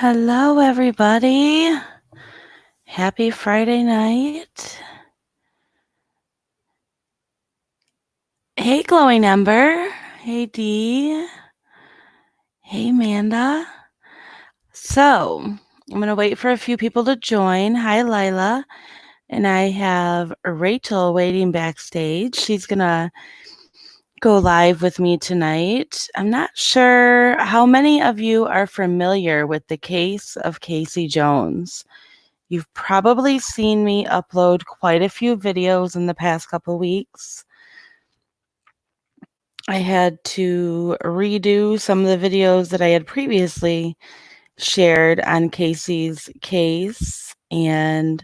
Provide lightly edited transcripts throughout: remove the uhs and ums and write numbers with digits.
Hello, everybody. Happy Friday night. Hey, Glowing Ember. Hey, Dee. Hey, Amanda. So, I'm going to wait for a few people to join. Hi, Lila. And I have Rachel waiting backstage. She's going to go live with me tonight. I'm not sure how many of you are familiar with the case of Casey Jones. You've probably seen me upload quite a few videos in the past couple weeks. I had to redo some of the videos that I had previously shared on Casey's case, and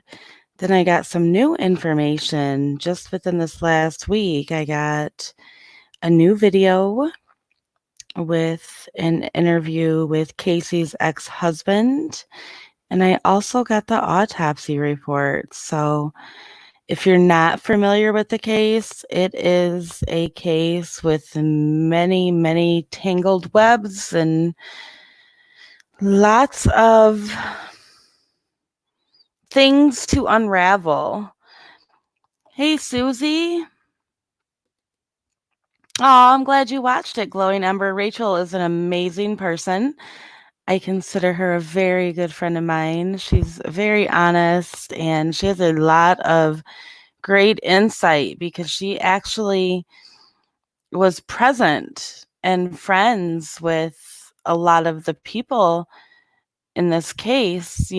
then I got some new information just within this last week. I got a new video with an interview with Casey's ex-husband, and I also got the autopsy report. So if you're not familiar with the case, it is a case with many, many tangled webs and lots of things to unravel. Hey, Susie. Oh, I'm glad you watched it, Glowing Ember. Rachel is an amazing person. I consider her a very good friend of mine. She's very honest and she has a lot of great insight because she actually was present and friends with a lot of the people in this case,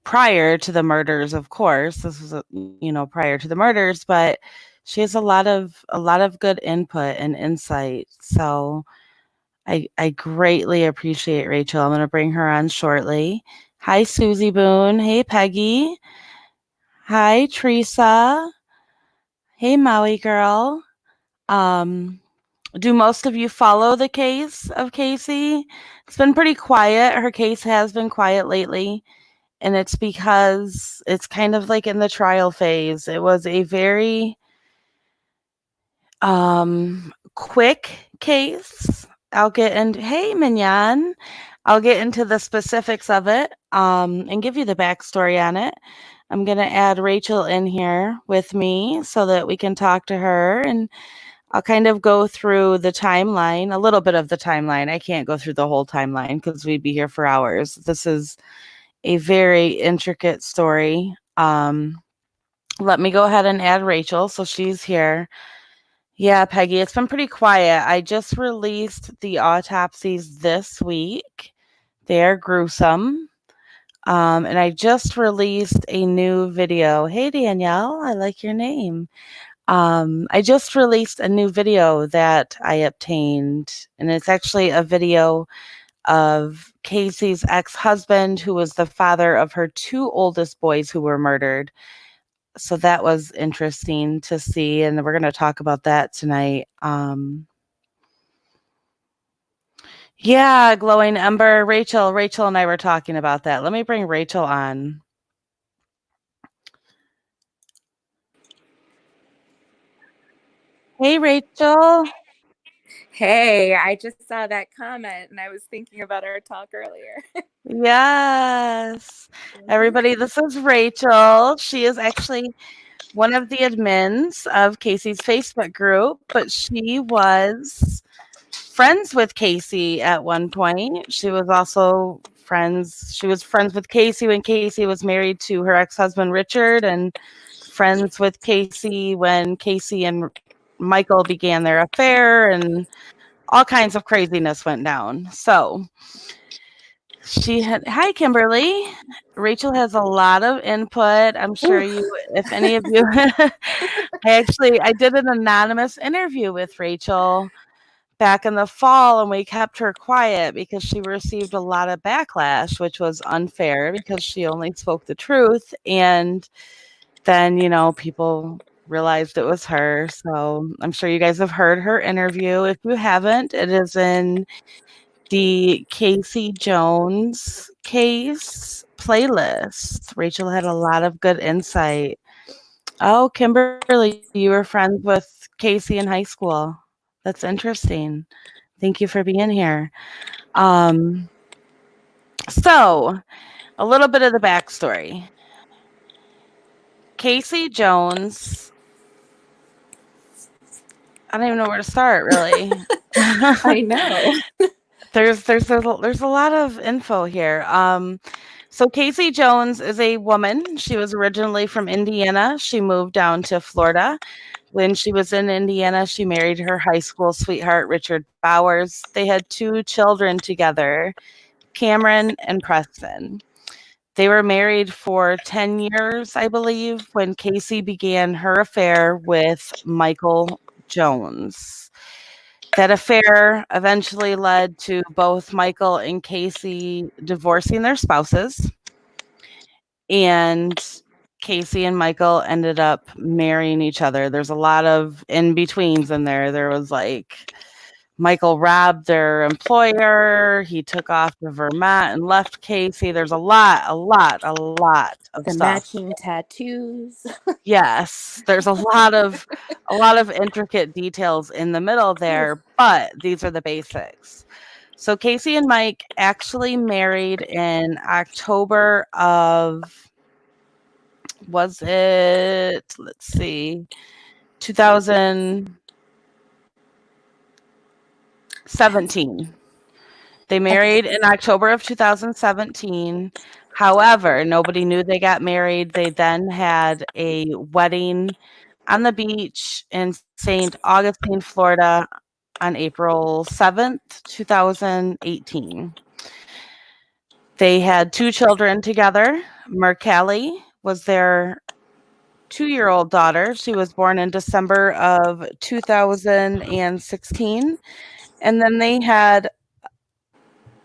prior to the murders, of course. This was, prior to the murders, but she has a lot of good input and insight. So I greatly appreciate Rachel. I'm going to bring her on shortly. Hi, Susie Boone. Hey, Peggy. Hi, Teresa. Hey, Maui girl. Do most of you follow the case of Casey? It's been pretty quiet. Her case has been quiet lately, and it's because it's kind of like in the trial phase. It was a very quick case. Hey, Mignon. I'll get into the specifics of it and give you the backstory on it. I'm going to add Rachel in here with me so that we can talk to her, and I'll kind of go through the timeline, a little bit of the timeline. I can't go through the whole timeline because we'd be here for hours. This is a very intricate story. Let me go ahead and add Rachel so she's here. Yeah, Peggy, it's been pretty quiet. I just released the autopsies this week. They're gruesome. And I just released a new video. Hey, Danielle, I like your name. I just released a new video that I obtained, and it's actually a video of Casey's ex-husband, who was the father of her two oldest boys who were murdered. So that was interesting to see, and we're going to talk about that tonight. Yeah, Glowing Ember, Rachel and I were talking about that. Let me bring Rachel on. Hey, Rachel. Hey, I just saw that comment and I was thinking about our talk earlier. Yes. Everybody, this is Rachel. She is actually one of the admins of Casey's Facebook group, but she was friends with Casey at one point. She was friends with Casey when Casey was married to her ex-husband Richard, and friends with Casey when Casey and Michael began their affair, and all kinds of craziness went down. So hi, Kimberly. Rachel has a lot of input. I'm sure if any of you, I did an anonymous interview with Rachel back in the fall, and we kept her quiet because she received a lot of backlash, which was unfair because she only spoke the truth. And then, people realized it was her. So I'm sure you guys have heard her interview. If you haven't, it is in the Casey Jones case playlist. Rachel had a lot of good insight. Oh, Kimberly, you were friends with Casey in high school. That's interesting. Thank you for being here. So, a little bit of the backstory. Casey Jones, I don't even know where to start, really. I know. There's a lot of info here. So Casey Jones is a woman. She was originally from Indiana. She moved down to Florida. When she was in Indiana, she married her high school sweetheart, Richard Bowers. They had two children together, Cameron and Preston. They were married for 10 years, I believe, when Casey began her affair with Michael Jones. That affair eventually led to both Michael and Casey divorcing their spouses, and Casey and Michael ended up marrying each other. There's a lot of in betweens in there. There was like Michael robbed their employer. He took off to Vermont and left Casey. There's a lot of The stuff. matching tattoos. Yes, there's a lot of intricate details in the middle there, but these are the basics. So Casey and Mike actually married in October of, was it, let's see, 2017. They Okay. married in October of 2017. However, nobody knew they got married. They then had a wedding on the beach in St. Augustine, Florida on April 7th, 2018. They had two children together. Mercalli was their 2-year-old daughter. She was born in December of 2016. And then they had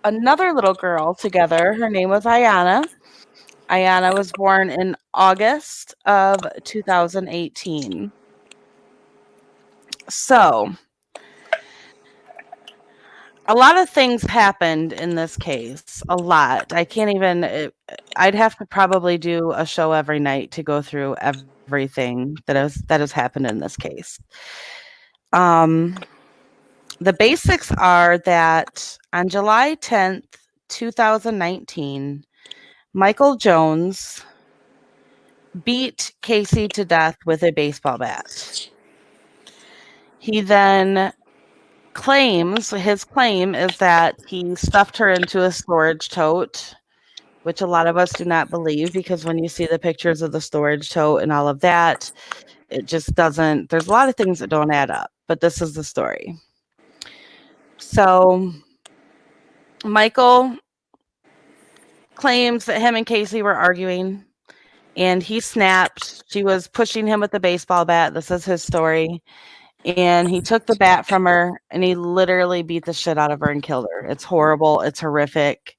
another little girl together. Her name was Ayana. Ayana was born in August of 2018. So, a lot of things happened in this case. A lot. I can't even. I'd have to probably do a show every night to go through everything that has happened in this case. Um, the basics are that on July 10th, 2019, Michael Jones beat Casey to death with a baseball bat. He then his claim is that he stuffed her into a storage tote, which a lot of us do not believe, because when you see the pictures of the storage tote and all of that, it just doesn't, there's a lot of things that don't add up, but this is the story. So Michael claims that him and Casey were arguing and he snapped. She was pushing him with the baseball bat. This is his story. And he took the bat from her and he literally beat the shit out of her and killed her. It's horrible. It's horrific.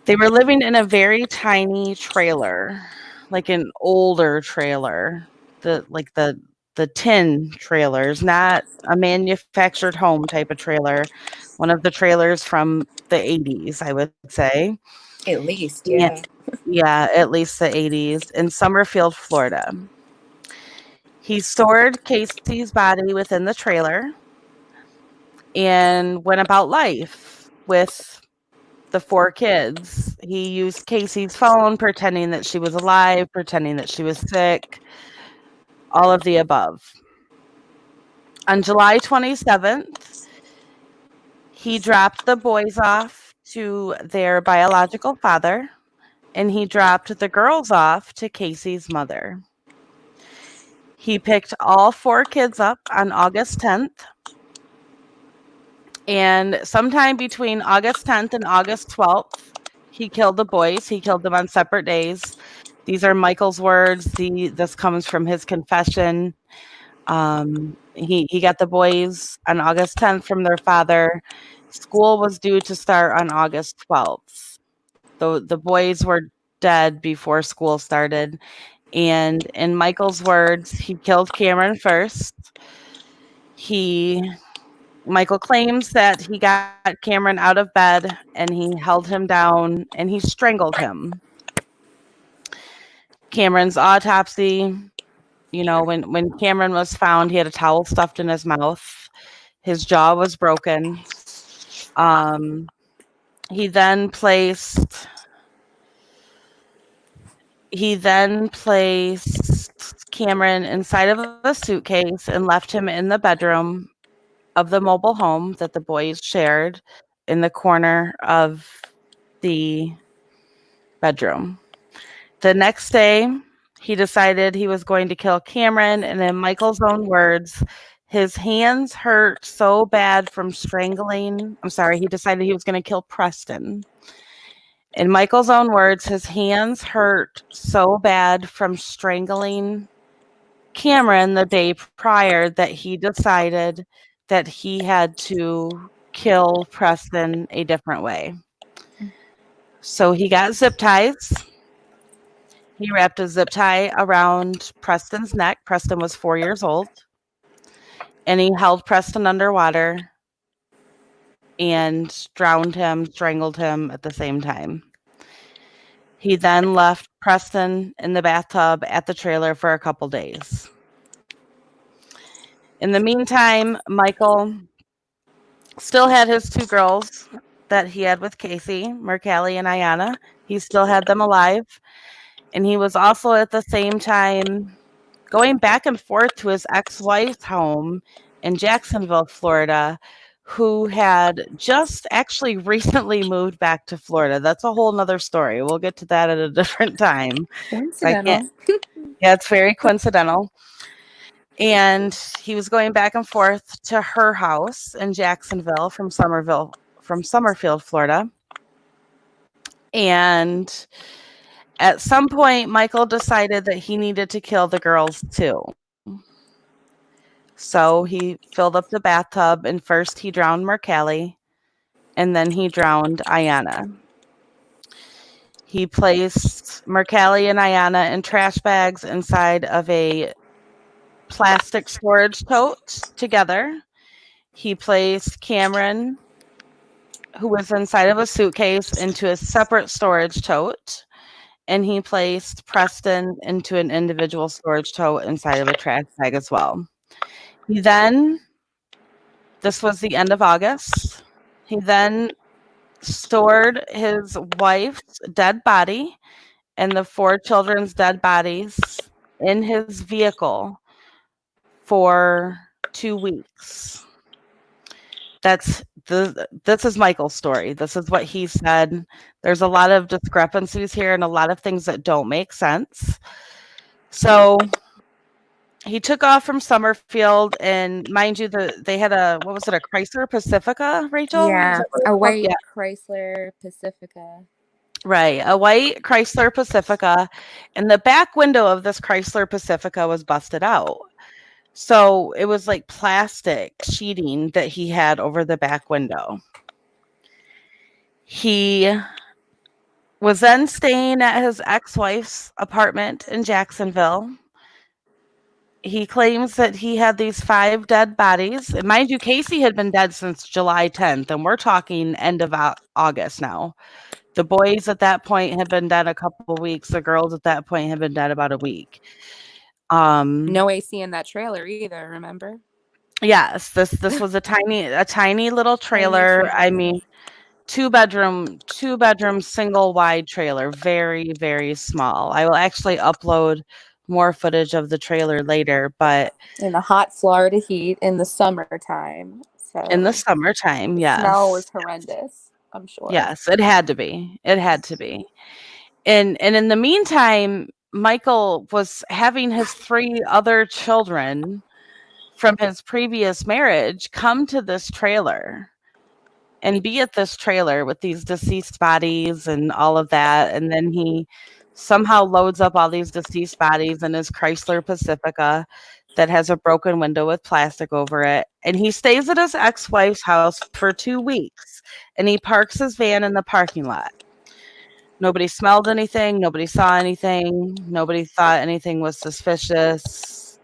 They were living in a very tiny trailer, like an older trailer, the tin trailers, not a manufactured home type of trailer, one of the trailers from the 80s, I would say. At least, Yeah, yeah. yeah, at least the 80s, in Summerfield, Florida. He stored Casey's body within the trailer and went about life with the 4 kids. He used Casey's phone, pretending that she was alive, pretending that she was sick, all of the above. On July 27th, he dropped the boys off to their biological father, and he dropped the girls off to Casey's mother. He picked all 4 kids up on August 10th, and sometime between August 10th and August 12th, he killed the boys. He killed them on separate days. These are Michael's words. This comes from his confession. He got the boys on August 10th from their father. School was due to start on August 12th. The boys were dead before school started. And in Michael's words, he killed Cameron first. Michael claims that he got Cameron out of bed and he held him down and he strangled him. Cameron's autopsy, when Cameron was found, he had a towel stuffed in his mouth. His jaw was broken. Um, He then placed he then placed Cameron inside of a suitcase and left him in the bedroom of the mobile home that the boys shared in the corner of the bedroom. The next day, he decided he was going to kill Cameron, and in Michael's own words, his hands hurt so bad from strangling. I'm sorry, he decided he was going to kill Preston. In Michael's own words, his hands hurt so bad from strangling Cameron the day prior that he decided that he had to kill Preston a different way. So he got zip ties. He wrapped a zip tie around Preston's neck. Preston was 4 years old. And he held Preston underwater and drowned him, strangled him at the same time. He then left Preston in the bathtub at the trailer for a couple days. In the meantime, Michael still had his two girls that he had with Casey, Mercalli and Ayanna. He still had them alive. And he was also at the same time going back and forth to his ex-wife's home in Jacksonville, Florida, who had just actually recently moved back to Florida. That's a whole nother story. We'll get to that at a different time. Coincidental. Yeah, it's very coincidental. And he was going back and forth to her house in Jacksonville from Summerfield, Florida. And at some point, Michael decided that he needed to kill the girls too. So he filled up the bathtub, and first he drowned Mercalli, and then he drowned Ayanna. He placed Mercalli and Ayanna in trash bags inside of a plastic storage tote together. He placed Cameron, who was inside of a suitcase, into a separate storage tote. And he placed Preston into an individual storage tote inside of a trash bag as well. This was the end of August. He then stored his wife's dead body and the 4 children's dead bodies in his vehicle for 2 weeks. This is Michael's story. This is what he said. There's a lot of discrepancies here and a lot of things that don't make sense. So he took off from Summerfield, and mind you, they had a Chrysler Pacifica, Rachel? Yeah, a white Yeah. Chrysler Pacifica. Right, a white Chrysler Pacifica, and the back window of this Chrysler Pacifica was busted out. So it was like plastic sheeting that he had over the back window. He was then staying at his ex-wife's apartment in Jacksonville. He claims that he had these 5 dead bodies. And mind you, Casey had been dead since July 10th, and we're talking end of August now. The boys at that point had been dead a couple of weeks. The girls at that point had been dead about a week. No AC in that trailer either, remember? Yes, this was a tiny little trailer. I mean, two bedroom single wide trailer, very, very small. I will actually upload more footage of the trailer later, but in the hot Florida heat in the summertime. So in the summertime, the yes. smell was horrendous, I'm sure. Yes, it had to be. It had to be. And in the meantime, Michael was having his 3 other children from his previous marriage come to this trailer and be at this trailer with these deceased bodies and all of that. And then he somehow loads up all these deceased bodies in his Chrysler Pacifica that has a broken window with plastic over it. And he stays at his ex-wife's house for 2 weeks, and he parks his van in the parking lot. Nobody smelled anything. Nobody saw anything. Nobody thought anything was suspicious.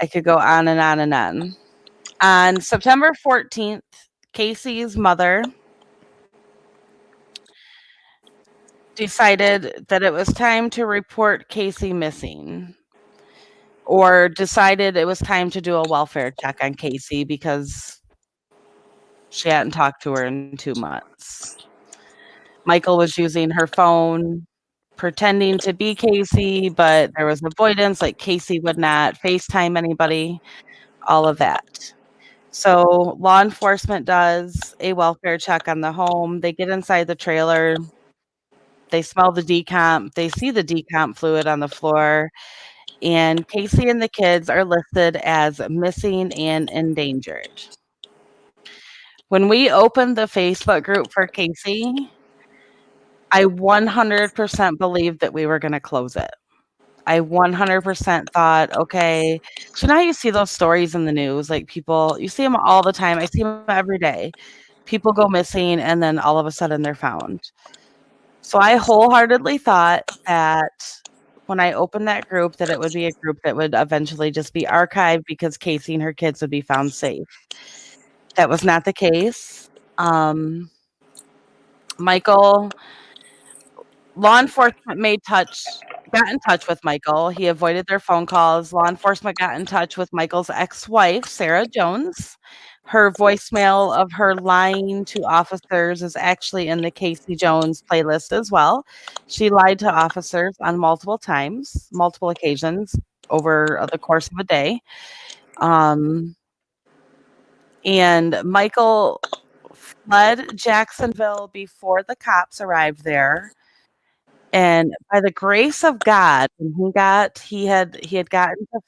I could go on and on and on. On September 14th, Casey's mother decided that it was time to report Casey missing, or decided it was time to do a welfare check on Casey because she hadn't talked to her in 2 months. Michael was using her phone, pretending to be Casey, but there was avoidance, like Casey would not FaceTime anybody, all of that. So law enforcement does a welfare check on the home. They get inside the trailer. They smell the decomp. They see the decomp fluid on the floor. And Casey and the kids are listed as missing and endangered. When we opened the Facebook group for Casey, I 100% believed that we were going to close it. I 100% thought, okay, so now you see those stories in the news, like people, you see them all the time. I see them every day. People go missing and then all of a sudden they're found. So I wholeheartedly thought that when I opened that group, that it would be a group that would eventually just be archived because Casey and her kids would be found safe. That was not the case. Michael, law enforcement got in touch with Michael. He avoided their phone calls. Law enforcement got in touch with Michael's ex-wife, Sarah Jones. Her voicemail of her lying to officers is actually in the Casey Jones playlist as well. She lied to officers on multiple occasions over the course of a day. And Michael fled Jacksonville before the cops arrived there. And by the grace of God, he had gotten to,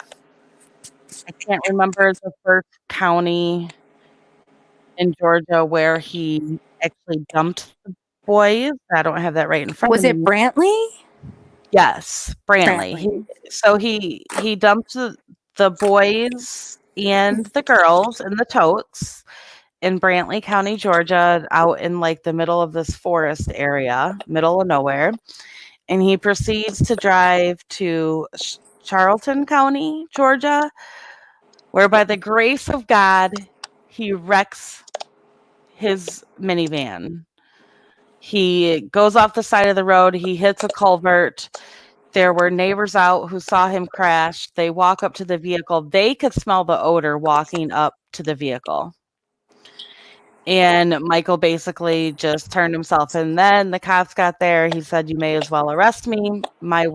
I can't remember the first county in Georgia where he actually dumped the boys. I don't have that right in front Was of it me. Brantley? Yes, Brantley. Brantley. He dumped the boys and the girls in the totes in Brantley County, Georgia, out in like the middle of this forest area, middle of nowhere. And he proceeds to drive to Charlton County, Georgia, where by the grace of God, he wrecks his minivan. He goes off the side of the road. He hits a culvert. There were neighbors out who saw him crash. They walk up to the vehicle. They could smell the odor walking up to the vehicle. And Michael basically just turned himself in. Then the cops got there. He said, "You may as well arrest me. My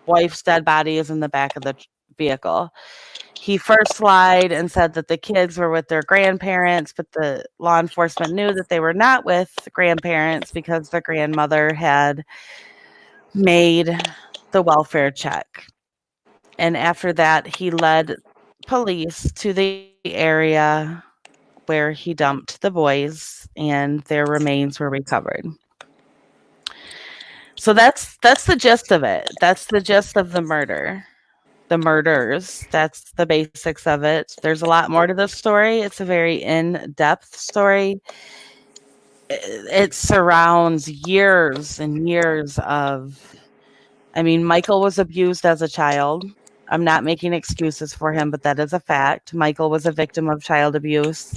wife's dead body is in the back of the vehicle." He first lied and said that the kids were with their grandparents, but the law enforcement knew that they were not with grandparents because the grandmother had made the welfare check. And after that, he led police to the area where he dumped the boys and their remains were recovered. So that's the gist of it. That's the gist of the murders. That's the basics of it. There's a lot more to this story. It's a very in-depth story. It surrounds years and years of, I mean, Michael was abused as a child. I'm not making excuses for him, but that is a fact. Michael was a victim of child abuse.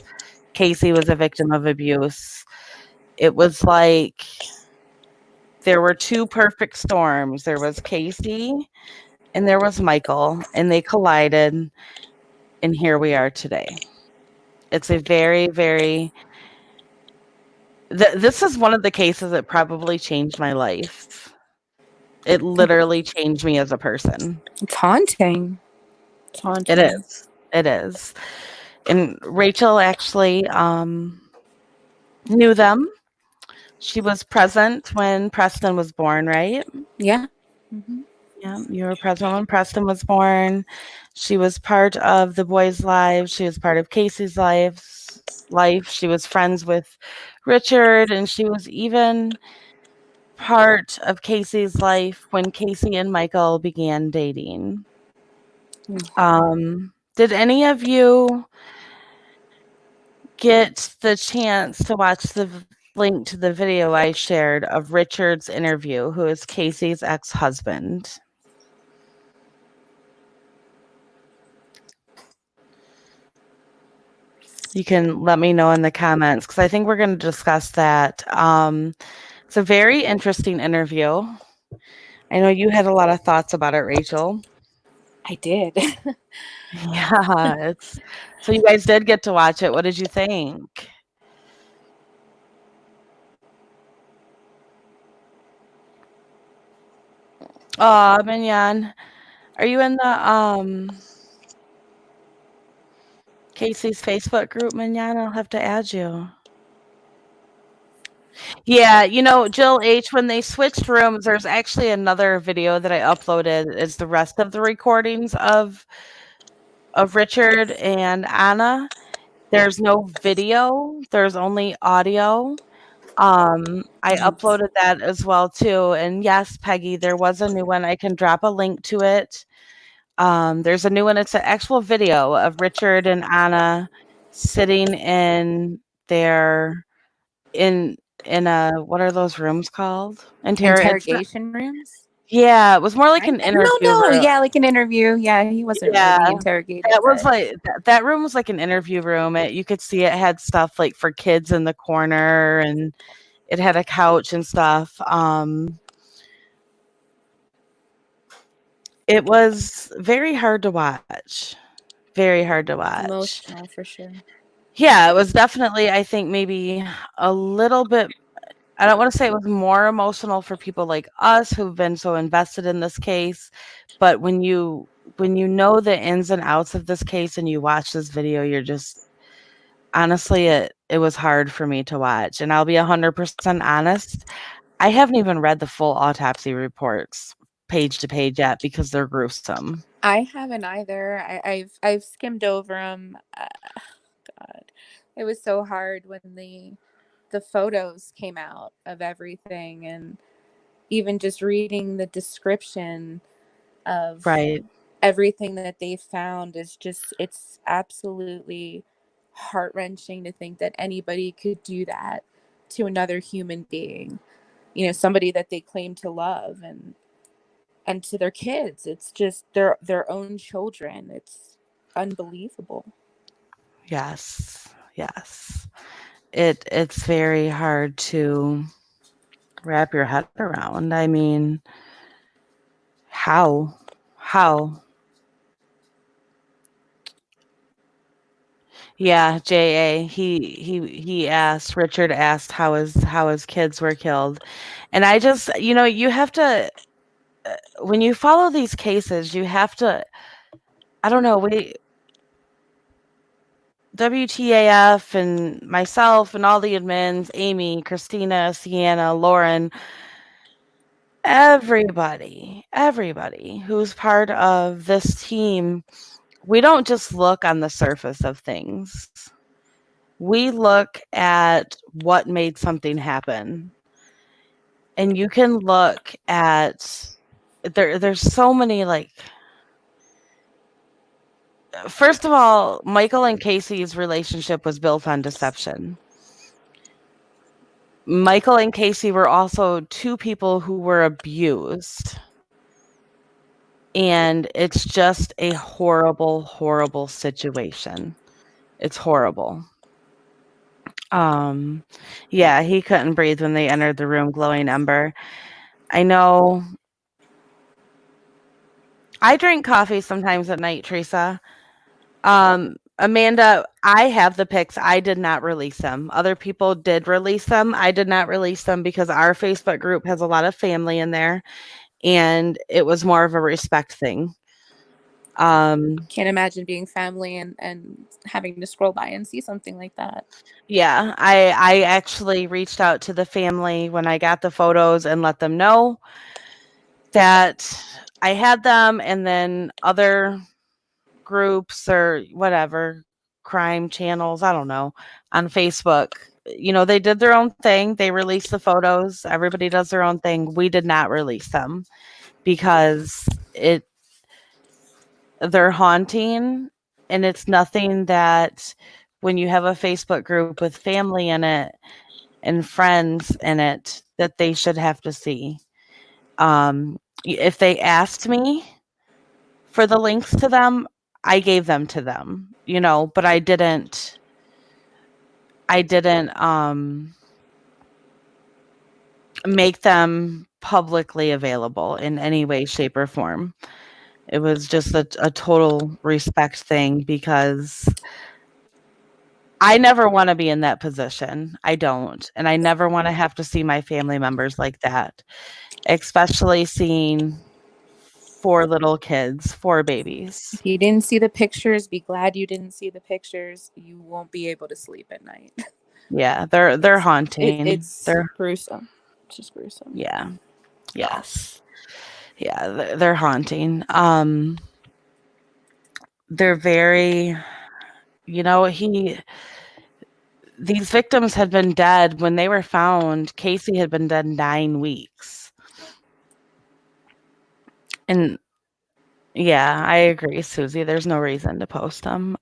Casey was a victim of abuse. It was like there were two perfect storms. There was Casey and there was Michael, and they collided, and here we are today. It's a very, very this is one of the cases that probably changed my life. It literally changed me as a person. It's haunting. It's haunting. It is. It is. And Rachel actually knew them. She was present when Preston was born, right? Yeah. Mm-hmm. Yeah, you were present when Preston was born. She was part of the boys' lives. She was part of Casey's life. She was friends with Richard, and she was even part of Casey's life when Casey and Michael began dating. Did any of you get the chance to watch the link to the video I shared of Richard's interview, who is Casey's ex-husband? You can let me know in the comments because I think we're going to discuss that. It's a very interesting interview. I know you had a lot of thoughts about it, Rachel. I did. Yeah, so you guys did get to watch it. What did you think? Aw, Mignon. Are you in the Casey's Facebook group, Mignon? I'll have to add you. Yeah, Jill H, when they switched rooms, there's actually another video that I uploaded. It's the rest of the recordings of Richard and Anna. There's no video, there's only audio. I Nice. uploaded that as well too. And yes, Peggy, there was a new one. I can drop a link to it. There's a new one. It's an actual video of Richard and Anna sitting in their in a what are those rooms called? It's not. Interrogation rooms? Yeah, it was more like I an no, interview no, room. yeah, like an interview. Yeah, he wasn't Yeah, really interrogated, that was but like that room was like an interview room. You could see it had stuff like for kids in the corner, and it had a couch and stuff. It was very hard to watch. Very hard to watch. emotional for sure. Yeah, it was definitely, I think, maybe a little bit. I don't want to say it was more emotional for people like us who've been so invested in this case, but when you know the ins and outs of this case and you watch this video, you're just honestly it was hard for me to watch. And I'll be 100% honest, I haven't even read the full autopsy reports page to page yet because they're gruesome. I haven't either. I've skimmed over them. God, it was so hard when the photos came out of everything, and even just reading the description of Right. everything that they found is just, it's absolutely heart-wrenching to think that anybody could do that to another human being, somebody that they claim to love, and to their kids. It's just their own children. It's unbelievable. Yes. Yes. It's very hard to wrap your head around. I mean, how? How? Yeah, JA. He asked, Richard asked how his kids were killed. And I just, you have to when you follow these cases, you have to I don't know, WTAF and myself and all the admins, Amy, Christina, Sienna, Lauren, everybody who's part of this team, we don't just look on the surface of things. We look at what made something happen. And you can look at there's so many like first of all, Michael and Casey's relationship was built on deception. Michael and Casey were also two people who were abused. And it's just a horrible, horrible situation. It's horrible. Um, yeah, he couldn't breathe when they entered the room, glowing ember. I know. I drink coffee sometimes at night, Teresa. Amanda, I have the pics. I did not release them. Other people did release them. I did not release them because our Facebook group has a lot of family in there, and it was more of a respect thing. Can't imagine being family and having to scroll by and see something like that. Yeah, I actually reached out to the family when I got the photos and let them know that I had them, and then other groups or whatever, crime channels, I don't know, on Facebook. They did their own thing. They released the photos. Everybody does their own thing. We did not release them because they're haunting, and it's nothing that when you have a Facebook group with family in it and friends in it that they should have to see. If they asked me for the links to them, I gave them to them, but I didn't make them publicly available in any way, shape, or form. It was just a total respect thing because I never want to be in that position. I don't. And I never want to have to see my family members like that, especially seeing 4 little kids, 4 If babies. you didn't see the pictures, be glad you didn't see the pictures. You won't be able to sleep at night. Yeah, they're haunting. It's They're gruesome. It's just gruesome. yeah, yes. Yeah, they're haunting. They're very, you know, he these victims had been dead when they were found. Casey had been dead 9 weeks. And yeah, I agree, Susie. There's no reason to post them.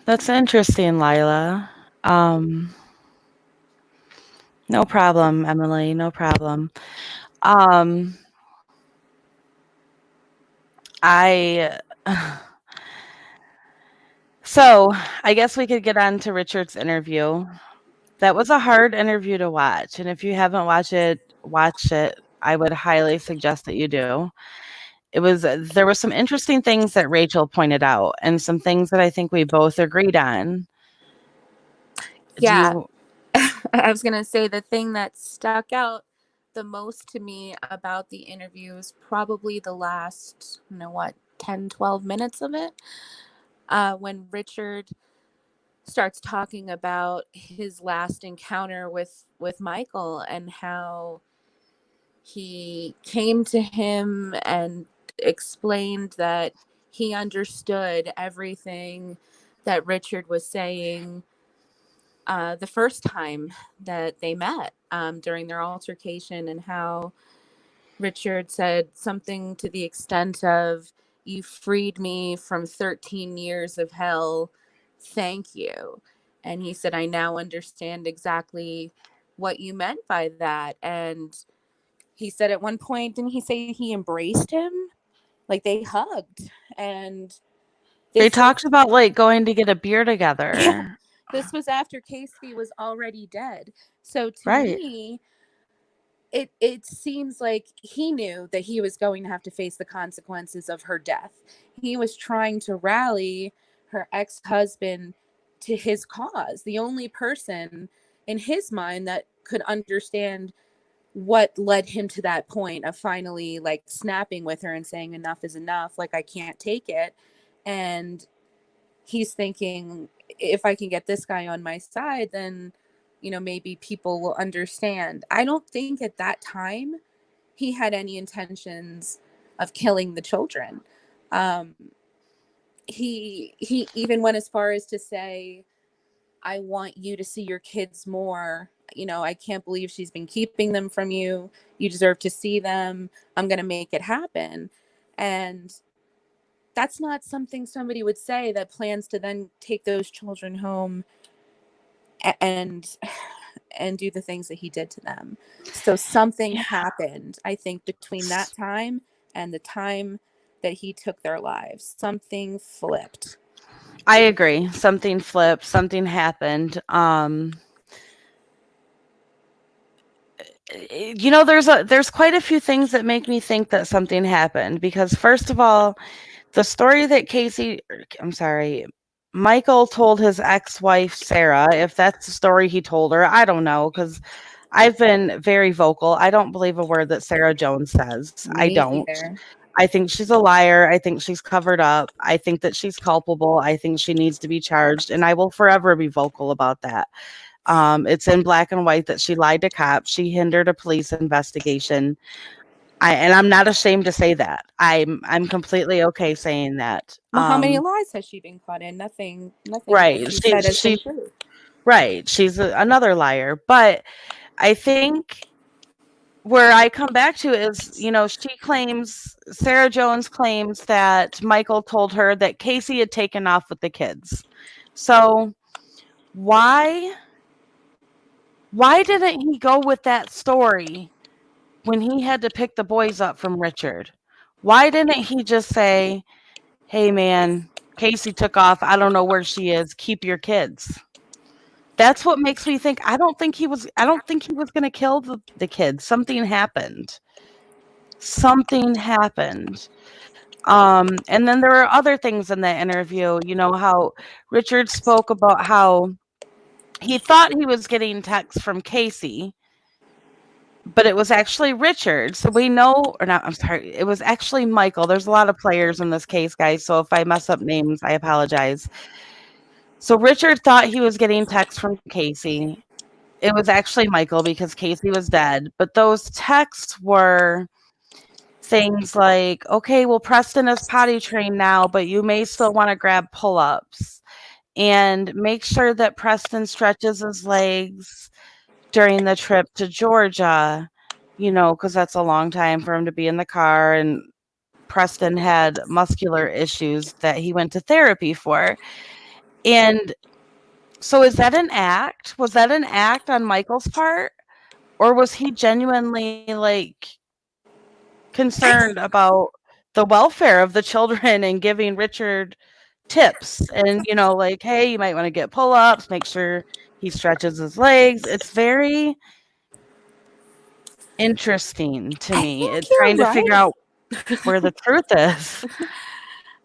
That's interesting, Lila. Um, no problem, Emily. No problem. Um, I so I guess we could get on to Richard's interview. That was a hard interview to watch, and if you haven't watched it. I would highly suggest that you do. It was there were some interesting things that Rachel pointed out, and some things that I think we both agreed on. Do Yeah, you I was gonna say the thing that stuck out the most to me about the interview is probably the last, 10, 12 minutes of it. When Richard starts talking about his last encounter with Michael and how he came to him and explained that he understood everything that Richard was saying the first time that they met during their altercation, and how Richard said something to the extent of, "You freed me from 13 years of hell. Thank you." And he said, "I now understand exactly what you meant by that." And he said at one point, didn't he say he embraced him? Like they hugged. And they this talked was, about like going to get a beer yeah, together. this was after Casey was already dead. So to Right. me, it seems like he knew that he was going to have to face the consequences of her death. He was trying to rally her ex-husband to his cause, the only person in his mind that could understand what led him to that point of finally like snapping with her and saying enough is enough, like I can't take it. And he's thinking, if I can get this guy on my side, then maybe people will understand. I don't think at that time he had any intentions of killing the children. um he even went as far as to say, "I want you to see your kids more. I can't believe she's been keeping them from you. You deserve to see them. I'm going to make it happen." And that's not something somebody would say that plans to then take those children home and and do the things that he did to them. So something Yeah. happened, I think, between that time and the time that he took their lives. Something flipped. I agree. Something flipped, something happened. There's quite a few things that make me think that something happened because first of all, the story that I'm sorry, Michael told his ex-wife Sarah, if that's the story he told her, I don't know because I've been very vocal. I don't believe a word that Sarah Jones says. I Me don't. either. I think she's a liar. I think she's covered up. I think that she's culpable. I think she needs to be charged, and I will forever be vocal about that. It's in black and white that she lied to cops. She hindered a police investigation. And I'm not ashamed to say that. I'm completely okay saying that. Well, how many lies has she been caught in? Nothing that Right. she said has been She true. right. She's another liar. But I think where I come back to is, Sarah Jones claims that Michael told her that Casey had taken off with the kids. So why didn't he go with that story when he had to pick the boys up from Richard? Why didn't he just say, "Hey man, Casey took off. I don't know where she is. Keep your kids." That's what makes me think I don't think he was going to kill the kids. Something happened. Something happened. And then there were other things in that interview, how Richard spoke about how he thought he was getting texts from Casey, but it was actually Richard. So we know, or not, I'm sorry, it was actually Michael. There's a lot of players in this case, guys. So if I mess up names, I apologize. So Richard thought he was getting texts from Casey. It was actually Michael because Casey was dead. But those texts were things like, okay, well, Preston is potty trained now, but you may still want to grab pull ups and make sure that Preston stretches his legs during the trip to Georgia, because that's a long time for him to be in the car. And Preston had muscular issues that he went to therapy for. And so, is that an act? Was that an act on Michael's part? Or was he genuinely concerned about the welfare of the children and giving Richard tips and, hey, you might want to get pull ups, make sure he stretches his legs. It's very interesting to I me. think you're Trying to figure right. out where the truth is.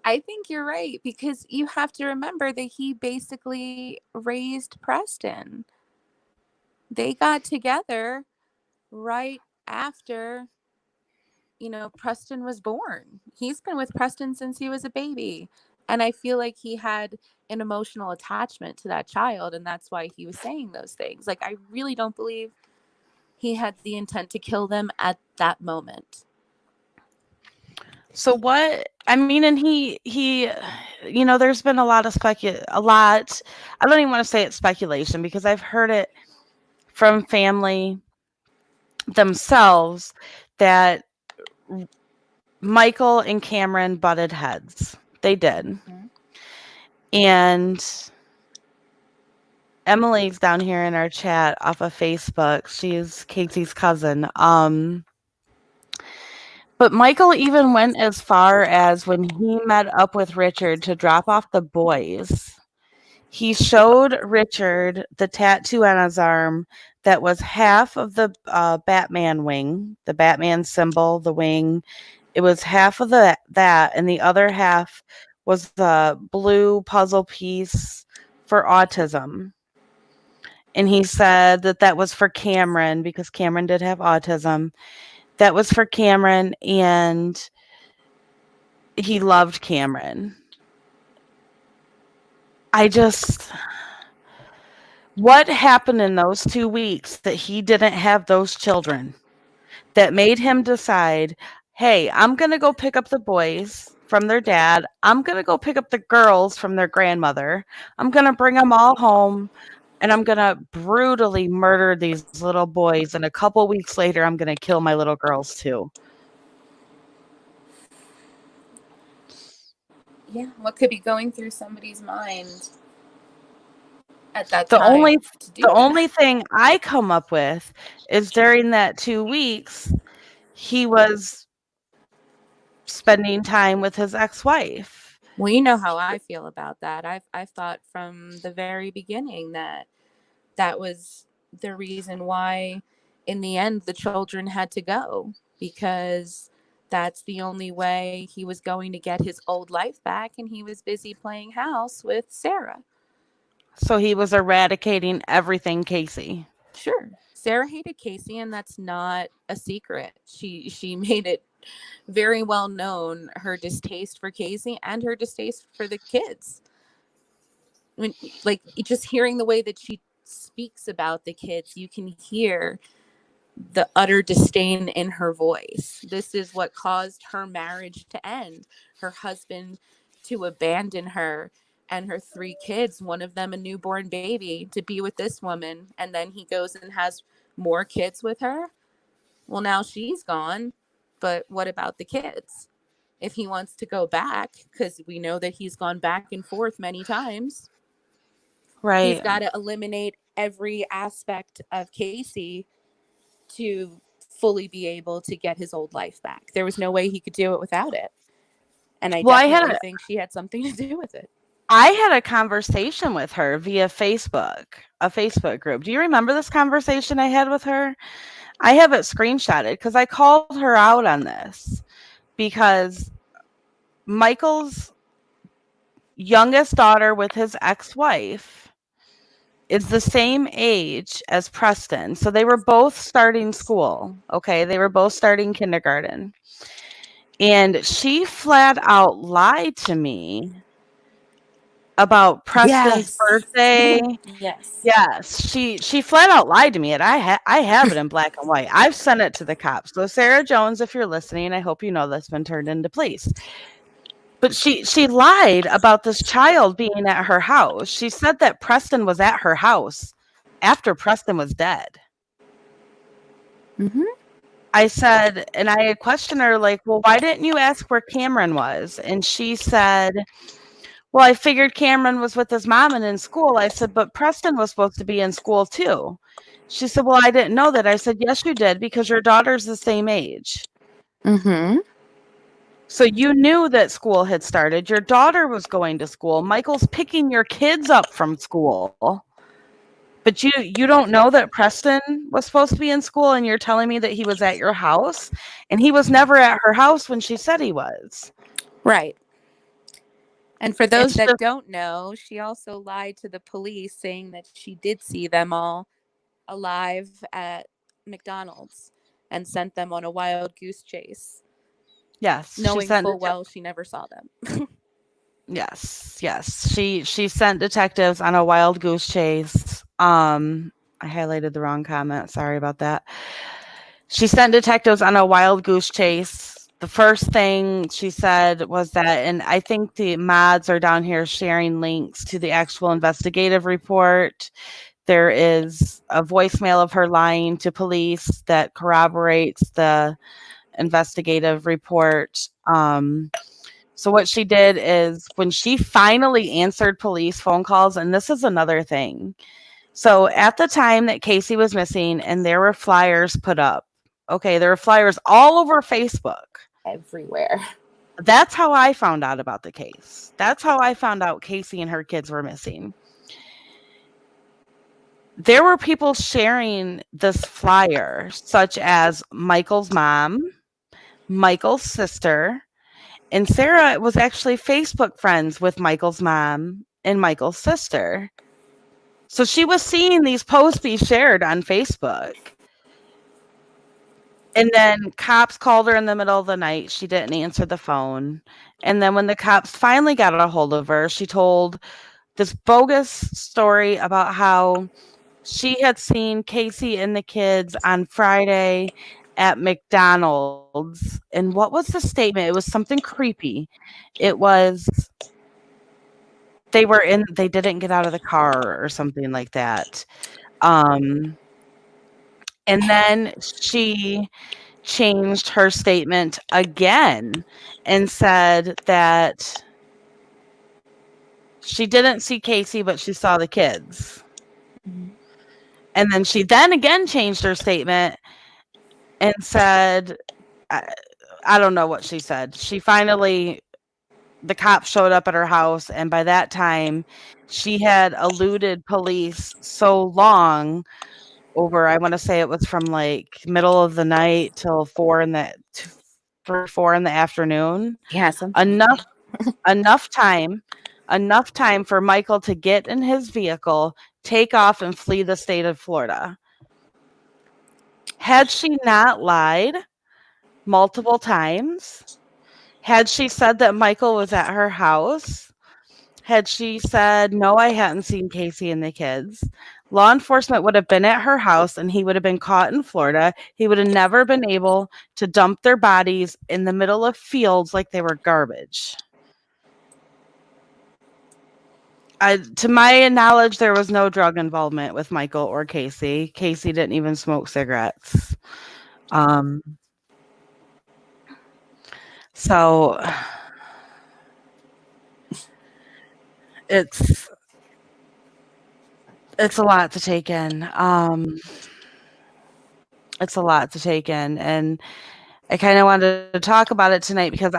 I think you're right because you have to remember that he basically raised Preston. They got together right after, Preston was born. He's been with Preston since he was a baby. And I feel like he had an emotional attachment to that child. And that's why he was saying those things. Like, I really don't believe he had the intent to kill them at that moment. So what I mean, and there's been a lot of a lot. I don't even want to say it's speculation because I've heard it from family themselves that Michael and Cameron butted heads. They did. Mm-hmm. And Emily's down here in our chat off of Facebook. She's Casey's cousin. But Michael even went as far as when he met up with Richard to drop off the boys. He showed Richard the tattoo on his arm that was half of the Batman wing, the Batman symbol, the wing. It was half of that, and the other half was the blue puzzle piece for autism. And he said that was for Cameron because Cameron did have autism. That was for Cameron, and he loved Cameron. What happened in those 2 weeks that he didn't have those children that made him decide, hey, I'm going to go pick up the boys from their dad. I'm going to go pick up the girls from their grandmother. I'm going to bring them all home and I'm going to brutally murder these little boys. And a couple weeks later, I'm going to kill my little girls too. Yeah. What could be going through somebody's mind at that The time to do that? only thing I come up with is during that 2 weeks, he was spending time with his ex-wife. Well, you know how I feel about that. I've thought from the very beginning that that was the reason why in the end the children had to go, because that's the only way he was going to get his old life back, and he was busy playing house with Sarah. So he was eradicating everything Casey. Sure. Sarah hated Casey, and that's not a secret. She made it very well known, her distaste for Casey and her distaste for the kids. When, like, just hearing the way that she speaks about the kids, you can hear the utter disdain in her voice. This is what caused her marriage to end, her husband to abandon her and her three kids, one of them a newborn baby, to be with this woman. And then he goes and has more kids with her. Well, now she's gone, but what about the kids? If he wants to go back, because we know that he's gone back and forth many times, he's Right. got to eliminate every aspect of Casey to fully be able to get his old life back. There was no way he could do it without it. And I Well, definitely think she had something to do with it. I had a conversation with her via Facebook, a Facebook group. Do you remember this conversation I had with her? I have it screenshotted because I called her out on this because Michael's youngest daughter with his ex-wife is the same age as Preston. So they were both starting school. Okay. They were both starting kindergarten. And she flat out lied to me about Preston's Yes. birthday. Yes. Yes, she flat out lied to me, and I have it in black and white. I've sent it to the cops. So Sarah Jones, if you're listening, I hope you know that's been turned into police. But she lied about this child being at her house. She said that Preston was at her house after Preston was dead. Mm-hmm. I said, and I had questioned her, like, well, why didn't you ask where Cameron was? And she said, well, I figured Cameron was with his mom and in school. I said, but Preston was supposed to be in school too. She said, well, I didn't know that. I said, yes, you did, because your daughter's the same age. Mm-hmm. So you knew that school had started. Your daughter was going to school. Michael's picking your kids up from school. But you don't know that Preston was supposed to be in school, and you're telling me that he was at your house, and he was never at her house when she said he was. Right. And for those It's that just don't know, she also lied to the police saying that she did see them all alive at McDonald's and sent them on a wild goose chase, yes, she knowing sent full well she never saw them. yes. She sent detectives on a wild goose chase. I highlighted the wrong comment. Sorry about that. She sent detectives on a wild goose chase. The first thing she said was that, and I think the mods are down here sharing links to the actual investigative report. There is a voicemail of her lying to police that corroborates the investigative report. So what she did is when she finally answered police phone calls, and this is another thing. So at the time that Casey was missing, and there were flyers put up. Okay, there were flyers all over Facebook. Everywhere. That's how I found out about the case. That's how I found out Casey and her kids were missing. There were people sharing this flyer, such as Michael's mom, Michael's sister, and Sarah was actually Facebook friends with Michael's mom and Michael's sister. So she was seeing these posts be shared on Facebook. And then cops called her in the middle of the night. She didn't answer the phone. And then when the cops finally got a hold of her, she told this bogus story about how she had seen Casey and the kids on Friday at McDonald's. And what was the statement? It was something creepy. It was they didn't get out of the car or something like that. Um and then she changed her statement again and said that she didn't see Casey, but she saw the kids. Mm-hmm. And then she then again changed her statement and said, I don't know what she said. The cops showed up at her house, and by that time, she had eluded police so long over, I want to say it was from like middle of the night till 3, 4 in the afternoon. Yeah, something like Enough, that. enough time, enough time for Michael to get in his vehicle, take off, and flee the state of Florida. Had she not lied multiple times, had she said that Michael was at her house, had she said, no, I hadn't seen Casey and the kids, law enforcement would have been at her house and he would have been caught in Florida. He would have never been able to dump their bodies in the middle of fields like they were garbage. To my knowledge, there was no drug involvement with Michael or Casey. Casey didn't even smoke cigarettes. So it's a lot to take in. It's a lot to take in, and I kind of wanted to talk about it tonight because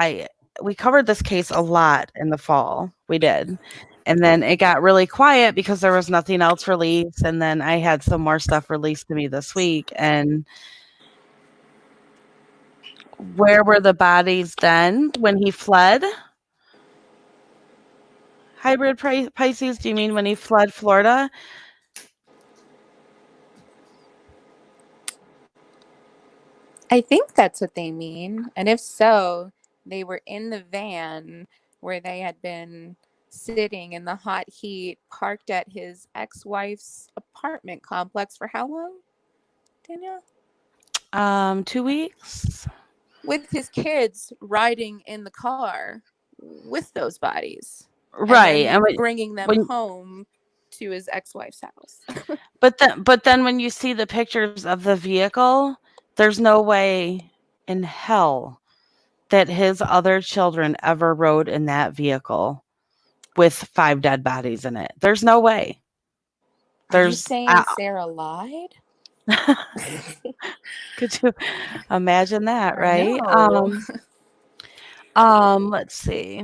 we covered this case a lot in the fall. We did. And then it got really quiet because there was nothing else released, and then I had some more stuff released to me this week. And where were the bodies then when he fled? Hybrid Pisces, do you mean when he fled Florida? I think that's what they mean. And if so, they were in the van where they had been sitting in the hot heat, parked at his ex wife's apartment complex for how long, Danielle? 2 weeks. With his kids riding in the car with those bodies and Right. then And bringing them when home to his ex wife's house. but then when you see the pictures of the vehicle, there's no way in hell that his other children ever rode in that vehicle with 5 dead bodies in it. There's no way. Are you There's saying Sarah lied? could you imagine that, I right? know. Let's see.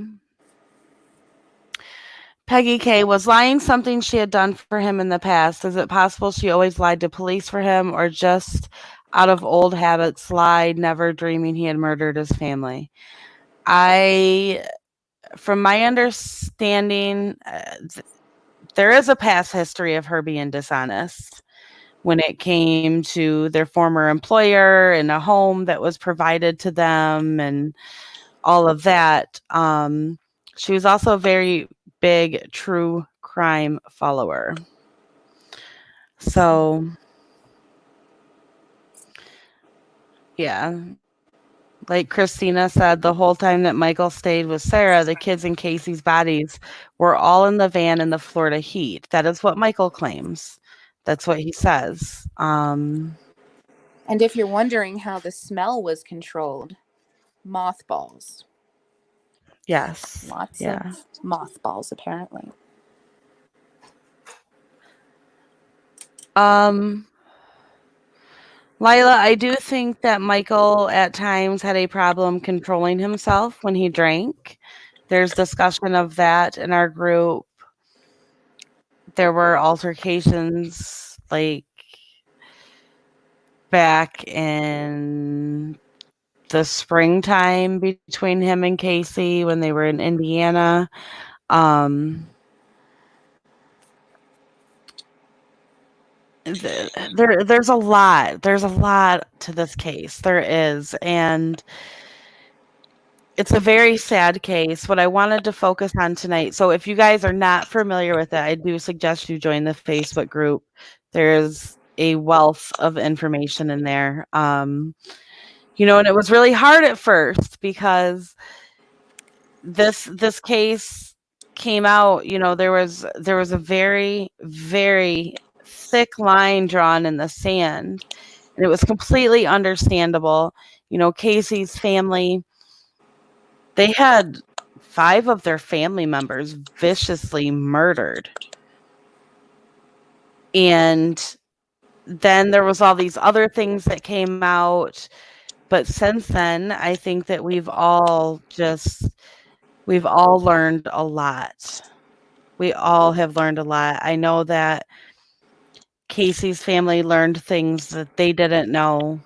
Peggy K, was lying something she had done for him in the past? Is it possible she always lied to police for him, or just out of old habits lied, never dreaming he had murdered his family? I, from my understanding, there is a past history of her being dishonest when it came to their former employer and a home that was provided to them and all of that. She was also a very big true crime follower. So, yeah, like Christina said, the whole time that Michael stayed with Sarah, the kids and Casey's bodies were all in the van in the Florida heat. That is what Michael claims. That's what he says. And if you're wondering how the smell was controlled, mothballs. Yes. Lots Yeah. of mothballs, apparently. Um, Lila, I do think that Michael at times had a problem controlling himself when he drank. There's discussion of that in our group. There were altercations like back in the springtime between him and Casey when they were in Indiana. Um, there's a lot. There's a lot to this case. There is, and it's a very sad case. What I wanted to focus on tonight. So, if you guys are not familiar with it, I do suggest you join the Facebook group. There's a wealth of information in there. And it was really hard at first because this case came out. There was a very very thick line drawn in the sand, and it was completely understandable. Casey's family, they had 5 of their family members viciously murdered. And then there was all these other things that came out. But since then, I think that we've all learned a lot. We all have learned a lot. I know that Casey's family learned things that they didn't know,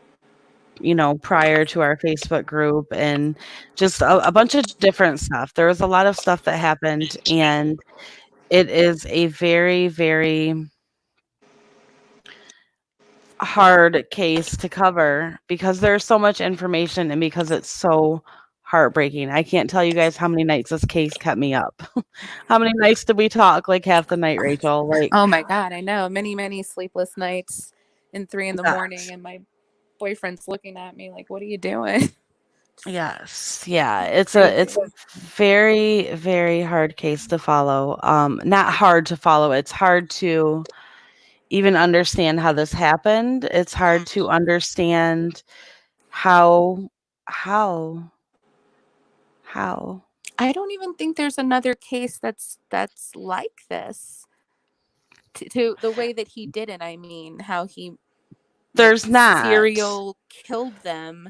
prior to our Facebook group, and just a bunch of different stuff. There was a lot of stuff that happened, and it is a very, very hard case to cover because there's so much information and because it's so heartbreaking. I can't tell you guys how many nights this case kept me up. How many nights did we talk like half the night, Rachel? Like, Oh my God, I know. Many, many sleepless nights and 3 in the morning, and my boyfriend's looking at me like, what are you doing? yes. Yeah. It's Crazy. a very, very hard case to follow. Not hard to follow. It's hard to even understand how this happened. It's hard to understand how how how I don't even think there's another case that's like this. To the way that he did it, I mean, how he like there's not. serial killed them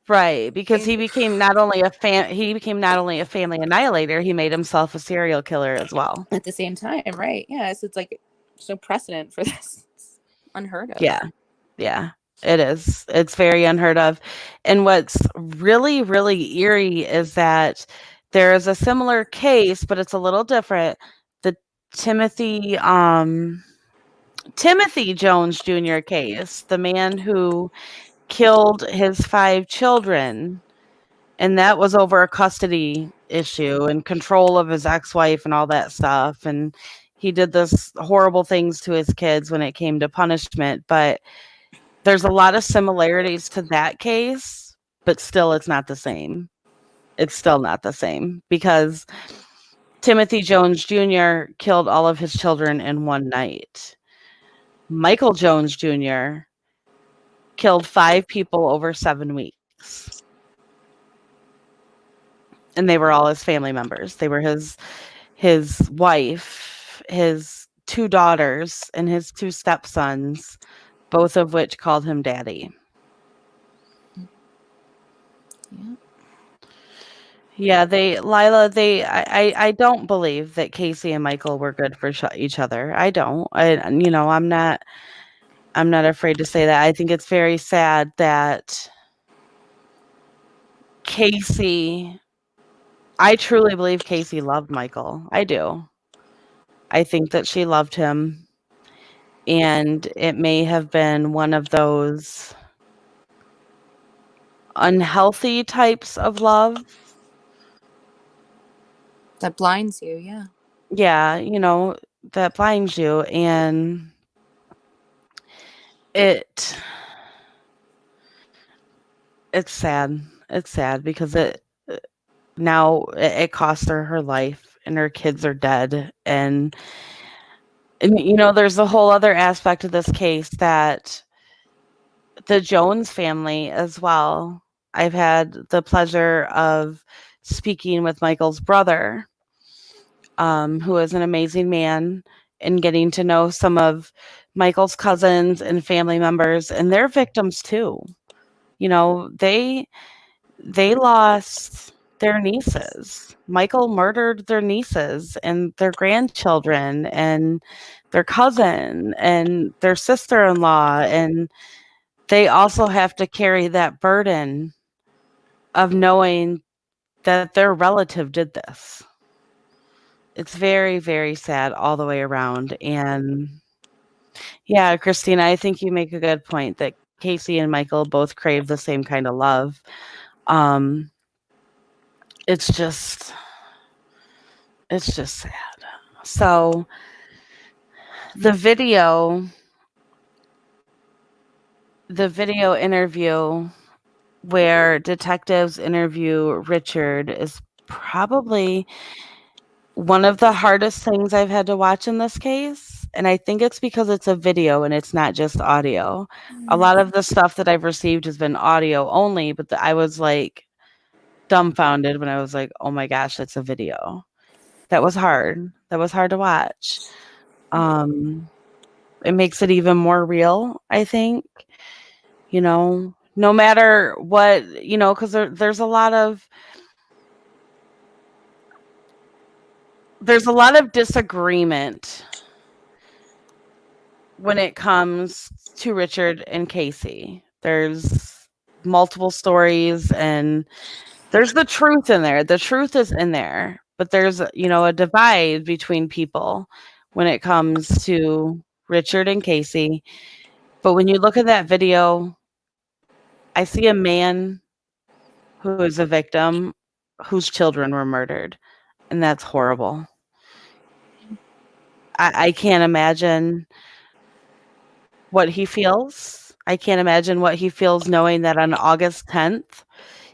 Right, because in he became not only a family annihilator, he made himself a serial killer as well. at the same time, right? Yeah, so it's like there's no precedent for this. It's unheard of. Yeah. Yeah. It is. It's very unheard of. And what's really, really eerie is that there is a similar case, but it's a little different. The Timothy Timothy Jones Jr. case, the man who killed his 5 children, and that was over a custody issue and control of his ex-wife and all that stuff, and he did this horrible things to his kids when it came to punishment, but there's a lot of similarities to that case, but still it's not the same. It's still not the same because Timothy Jones Jr. killed all of his children in one night. Michael Jones Jr. killed 5 people over 7 weeks. And they were all his family members. They were his wife, his 2 daughters, and his 2 stepsons, both of which called him daddy. Yeah. Yeah, I don't believe that Casey and Michael were good for each other. I don't. I'm not afraid to say that. I think it's very sad that Casey I truly believe Casey loved Michael. I do. I think that she loved him, and it may have been one of those unhealthy types of love. That blinds you, yeah. Yeah, that blinds you, and it it's sad. It's sad because now it cost her life, and her kids are dead, and there's a whole other aspect of this case that the Jones family as well. I've had the pleasure of speaking with Michael's brother, who is an amazing man, and getting to know some of Michael's cousins and family members, and they're victims too. They lost their nieces. Michael murdered their nieces and their grandchildren and their cousin and their sister-in-law, and they also have to carry that burden of knowing that their relative did this. It's very, very sad all the way around. And yeah, Christina, I think you make a good point that Casey and Michael both crave the same kind of love. Um, it's just sad. So the video interview where detectives interview Richard is probably one of the hardest things I've had to watch in this case, and I think it's because it's a video and it's not just audio. A lot of the stuff that I've received has been audio only, but I was, like, dumbfounded when I was like, "Oh my gosh, it's a video." That was hard. That was hard to watch. It makes it even more real, I think, no matter what, 'cause there's a lot of disagreement when it comes to Richard and Casey. There's multiple stories, and there's the truth in there. The truth is in there, but there's, a divide between people when it comes to Richard and Casey. But when you look at that video, I see a man who is a victim whose children were murdered, and that's horrible. I can't imagine what he feels. I can't imagine what he feels knowing that on August 10th,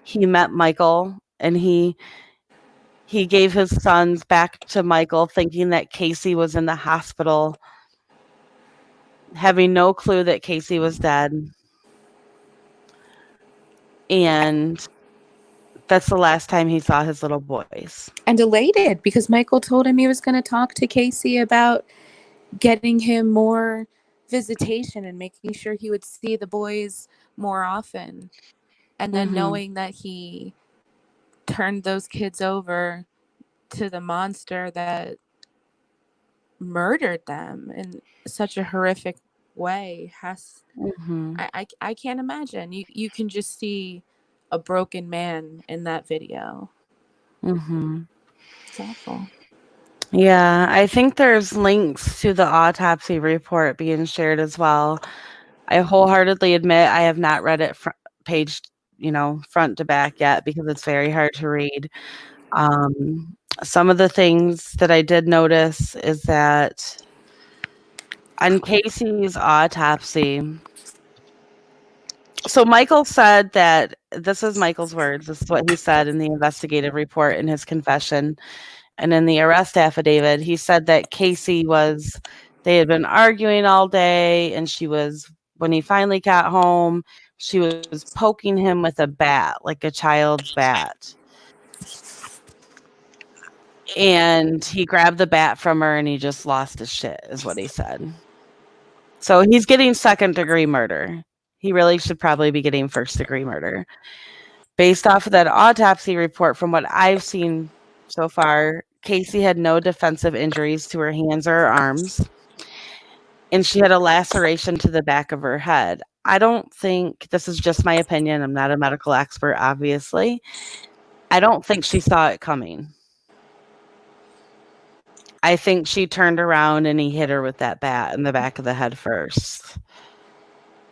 he met Michael, and he gave his sons back to Michael thinking that Casey was in the hospital, having no clue that Casey was dead. And that's the last time he saw his little boys. And elated because Michael told him he was going to talk to Casey about getting him more visitation and making sure he would see the boys more often. And then knowing that he turned those kids over to the monster that murdered them in such a horrific way I can't imagine. You can just see a broken man in that video. It's awful. Yeah, I think there's links to the autopsy report being shared as well. I wholeheartedly admit I have not read it page, front to back yet because it's very hard to read. Some of the things that I did notice is that on Casey's autopsy, so Michael said that this is Michael's words. This is what he said in the investigative report in his confession. And in the arrest affidavit, he said that they had been arguing all day, and when he finally got home, she was poking him with a bat, like a child's bat. And he grabbed the bat from her and he just lost his shit, is what he said. So he's getting second-degree murder. He really should probably be getting first-degree murder. Based off of that autopsy report, from what I've seen so far, Casey had no defensive injuries to her hands or her arms, and she had a laceration to the back of her head. I don't think, this is just my opinion, I'm not a medical expert, obviously. I don't think she saw it coming. I think she turned around and he hit her with that bat in the back of the head first.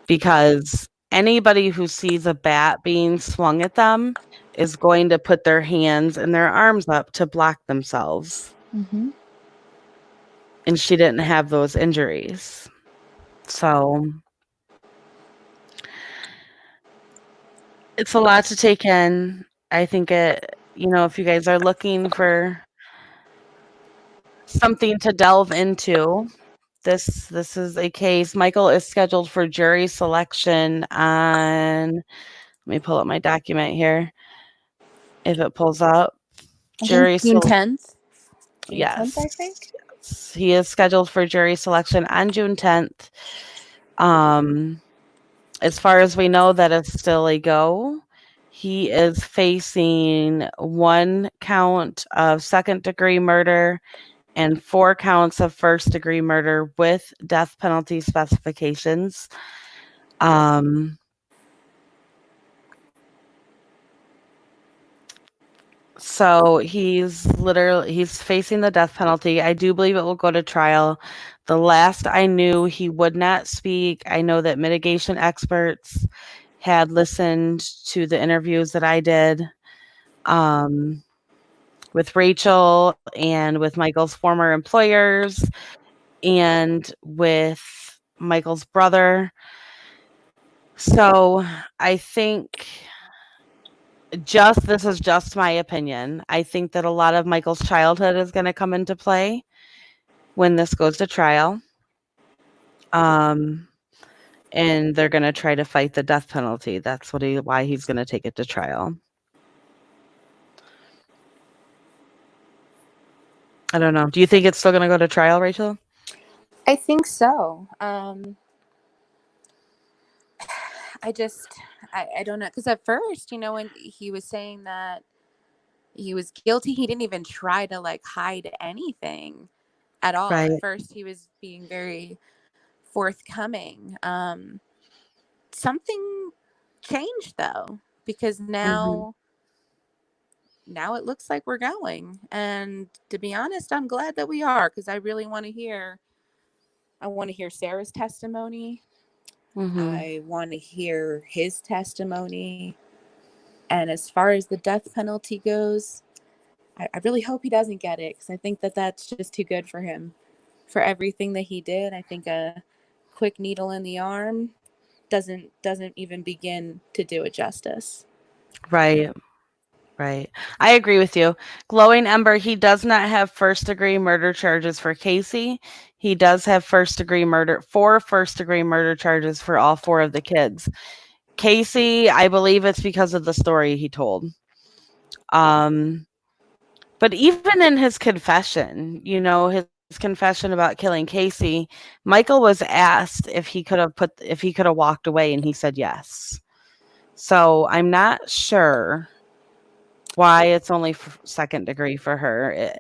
Because anybody who sees a bat being swung at them is going to put their hands and their arms up to block themselves. Mm-hmm. And she didn't have those injuries. So it's a lot to take in. I think if you guys are looking for something to delve into, this is a case. Michael is scheduled for jury selection on, let me pull up my document here. If it pulls up. I think June 10th. June 10th, I Yes. think. Yes. He is scheduled for jury selection on June 10th. As far as we know, that is still a go. He is facing 1 count of second-degree murder and 4 counts of first-degree murder with death penalty specifications. So he's facing the death penalty. I do believe it will go to trial. The last I knew, he would not speak. I know that mitigation experts had listened to the interviews that I did with Rachel and with Michael's former employers and with Michael's brother. So I think this is just my opinion. I think that a lot of Michael's childhood is going to come into play when this goes to trial. And they're going to try to fight the death penalty. That's why he's going to take it to trial. I don't know. Do you think it's still going to go to trial, Rachel? I think so. I don't know. Because at first, when he was saying that he was guilty, he didn't even try to hide anything at all. Right. At first, he was being very forthcoming. Something changed though, because Mm-hmm. now it looks like we're going. And to be honest, I'm glad that we are, because I really want to hear. I want to hear Sarah's testimony. Mm-hmm. I want to hear his testimony. And as far as the death penalty goes, I really hope he doesn't get it, because I think that that's just too good for him. For everything that he did, I think a quick needle in the arm doesn't even begin to do it justice. Right. Right. I agree with you. Glowing Ember, he does not have first-degree murder charges for Casey. He does have four first-degree murder charges for all 4 of the kids. Casey, I believe it's because of the story he told. But even in his confession, his confession about killing Casey, Michael was asked if he could have walked away, and he said yes. So I'm not sure why it's only second degree for her.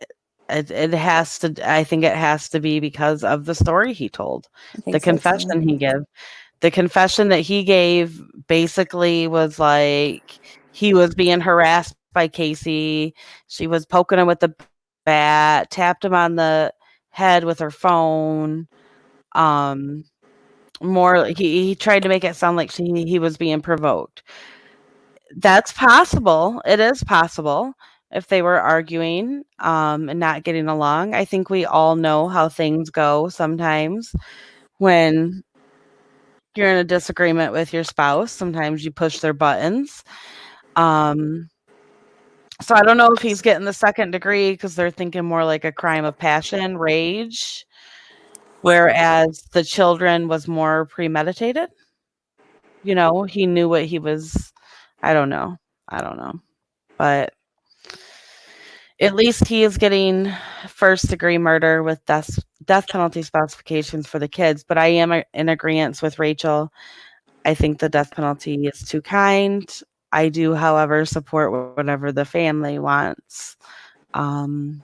It has to. I think it has to be because of the story he told, I think the so too. confession he gave. The confession that he gave basically was like he was being harassed by Casey. She was poking him with the bat, tapped him on the head with her phone. More he tried to make it sound like he was being provoked. That's possible. It is possible if they were arguing, and not getting along. I think we all know how things go sometimes when you're in a disagreement with your spouse. Sometimes you push their buttons. Um, so I don't know if he's getting the second degree because they're thinking more like a crime of passion, rage, whereas the children was more premeditated. He knew what he was. I don't know. I don't know. But at least he is getting first degree murder with death penalty specifications for the kids. But I am in agreement with Rachel. I think the death penalty is too kind. I do, however, support whatever the family wants. Um,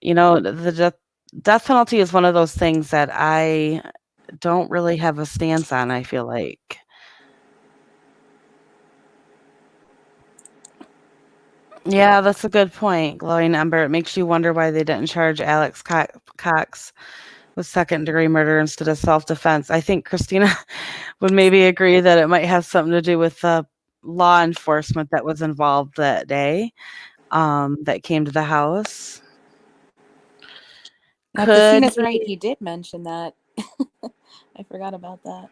the death penalty is one of those things that I don't really have a stance on, I feel like. Yeah, that's a good point, Glowing Ember. It makes you wonder why they didn't charge Alex Cox with second degree murder instead of self defense. I think Christina would maybe agree that it might have something to do with the law enforcement that was involved that day, that came to the house. Now, Could Christina's right. he? He did mention that. I forgot about that.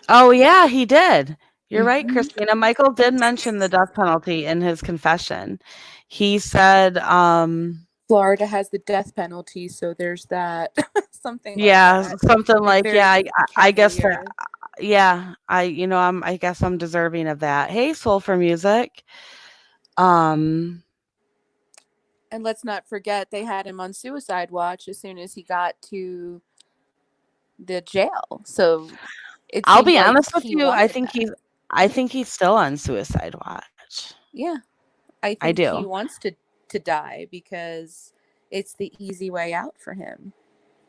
Oh, yeah, he did. You're right, Hmm. Christina. Michael did mention the death penalty in his confession. He said, Florida has the death penalty, so there's that. Something like yeah, that. something Like like, yeah, very I guess that, cavalier. yeah, I guess I'm deserving of that. Hey, Soul for Music. Um, And let's not forget they had him on suicide watch as soon as he got to the jail. So it I'll seemed be like honest with he you. wanted that. I think he's still on suicide watch. Yeah. I I think he do. wants to die because it's the easy way out for him.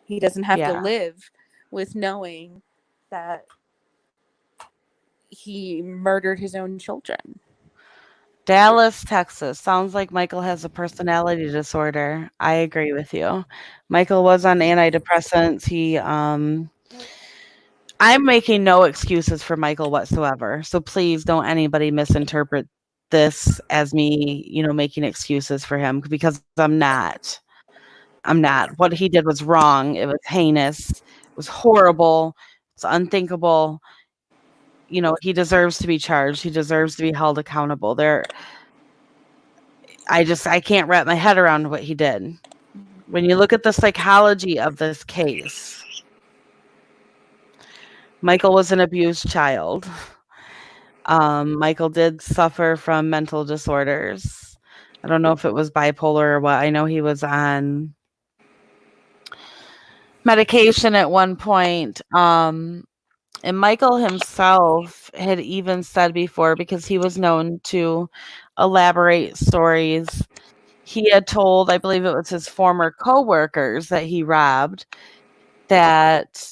He doesn't have to Yeah. live with knowing that he murdered his own children. Dallas, Texas. Sounds like Michael has a personality disorder. I agree with you. Michael was on antidepressants. I'm making no excuses for Michael whatsoever. So please don't anybody misinterpret this as me, making excuses for him because I'm not. I'm not. What he did was wrong. It was heinous. It was horrible. It's unthinkable. He deserves to be charged. He deserves to be held accountable. I can't wrap my head around what he did. When you look at the psychology of this case, Michael was an abused child. Michael did suffer from mental disorders. I don't know if it was bipolar or what. I know he was on medication at one point. And Michael himself had even said before, because he was known to elaborate stories, he had told, I believe it was his former coworkers that he robbed, that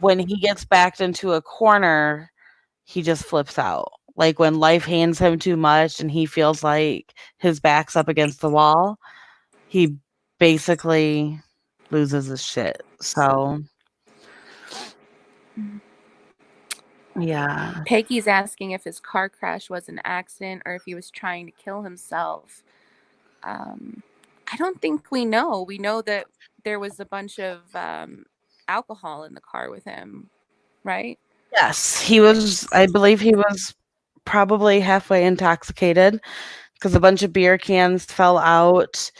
when he gets backed into a corner, he just flips out. Like when life hands him too much and he feels like his back's up against the wall, he basically loses his shit. So, yeah. Peggy's asking if his car crash was an accident or if he was trying to kill himself. Um, I don't think we know. We know that there was a bunch of alcohol in the car with him, right? Yes, I believe he was probably halfway intoxicated because a bunch of beer cans fell out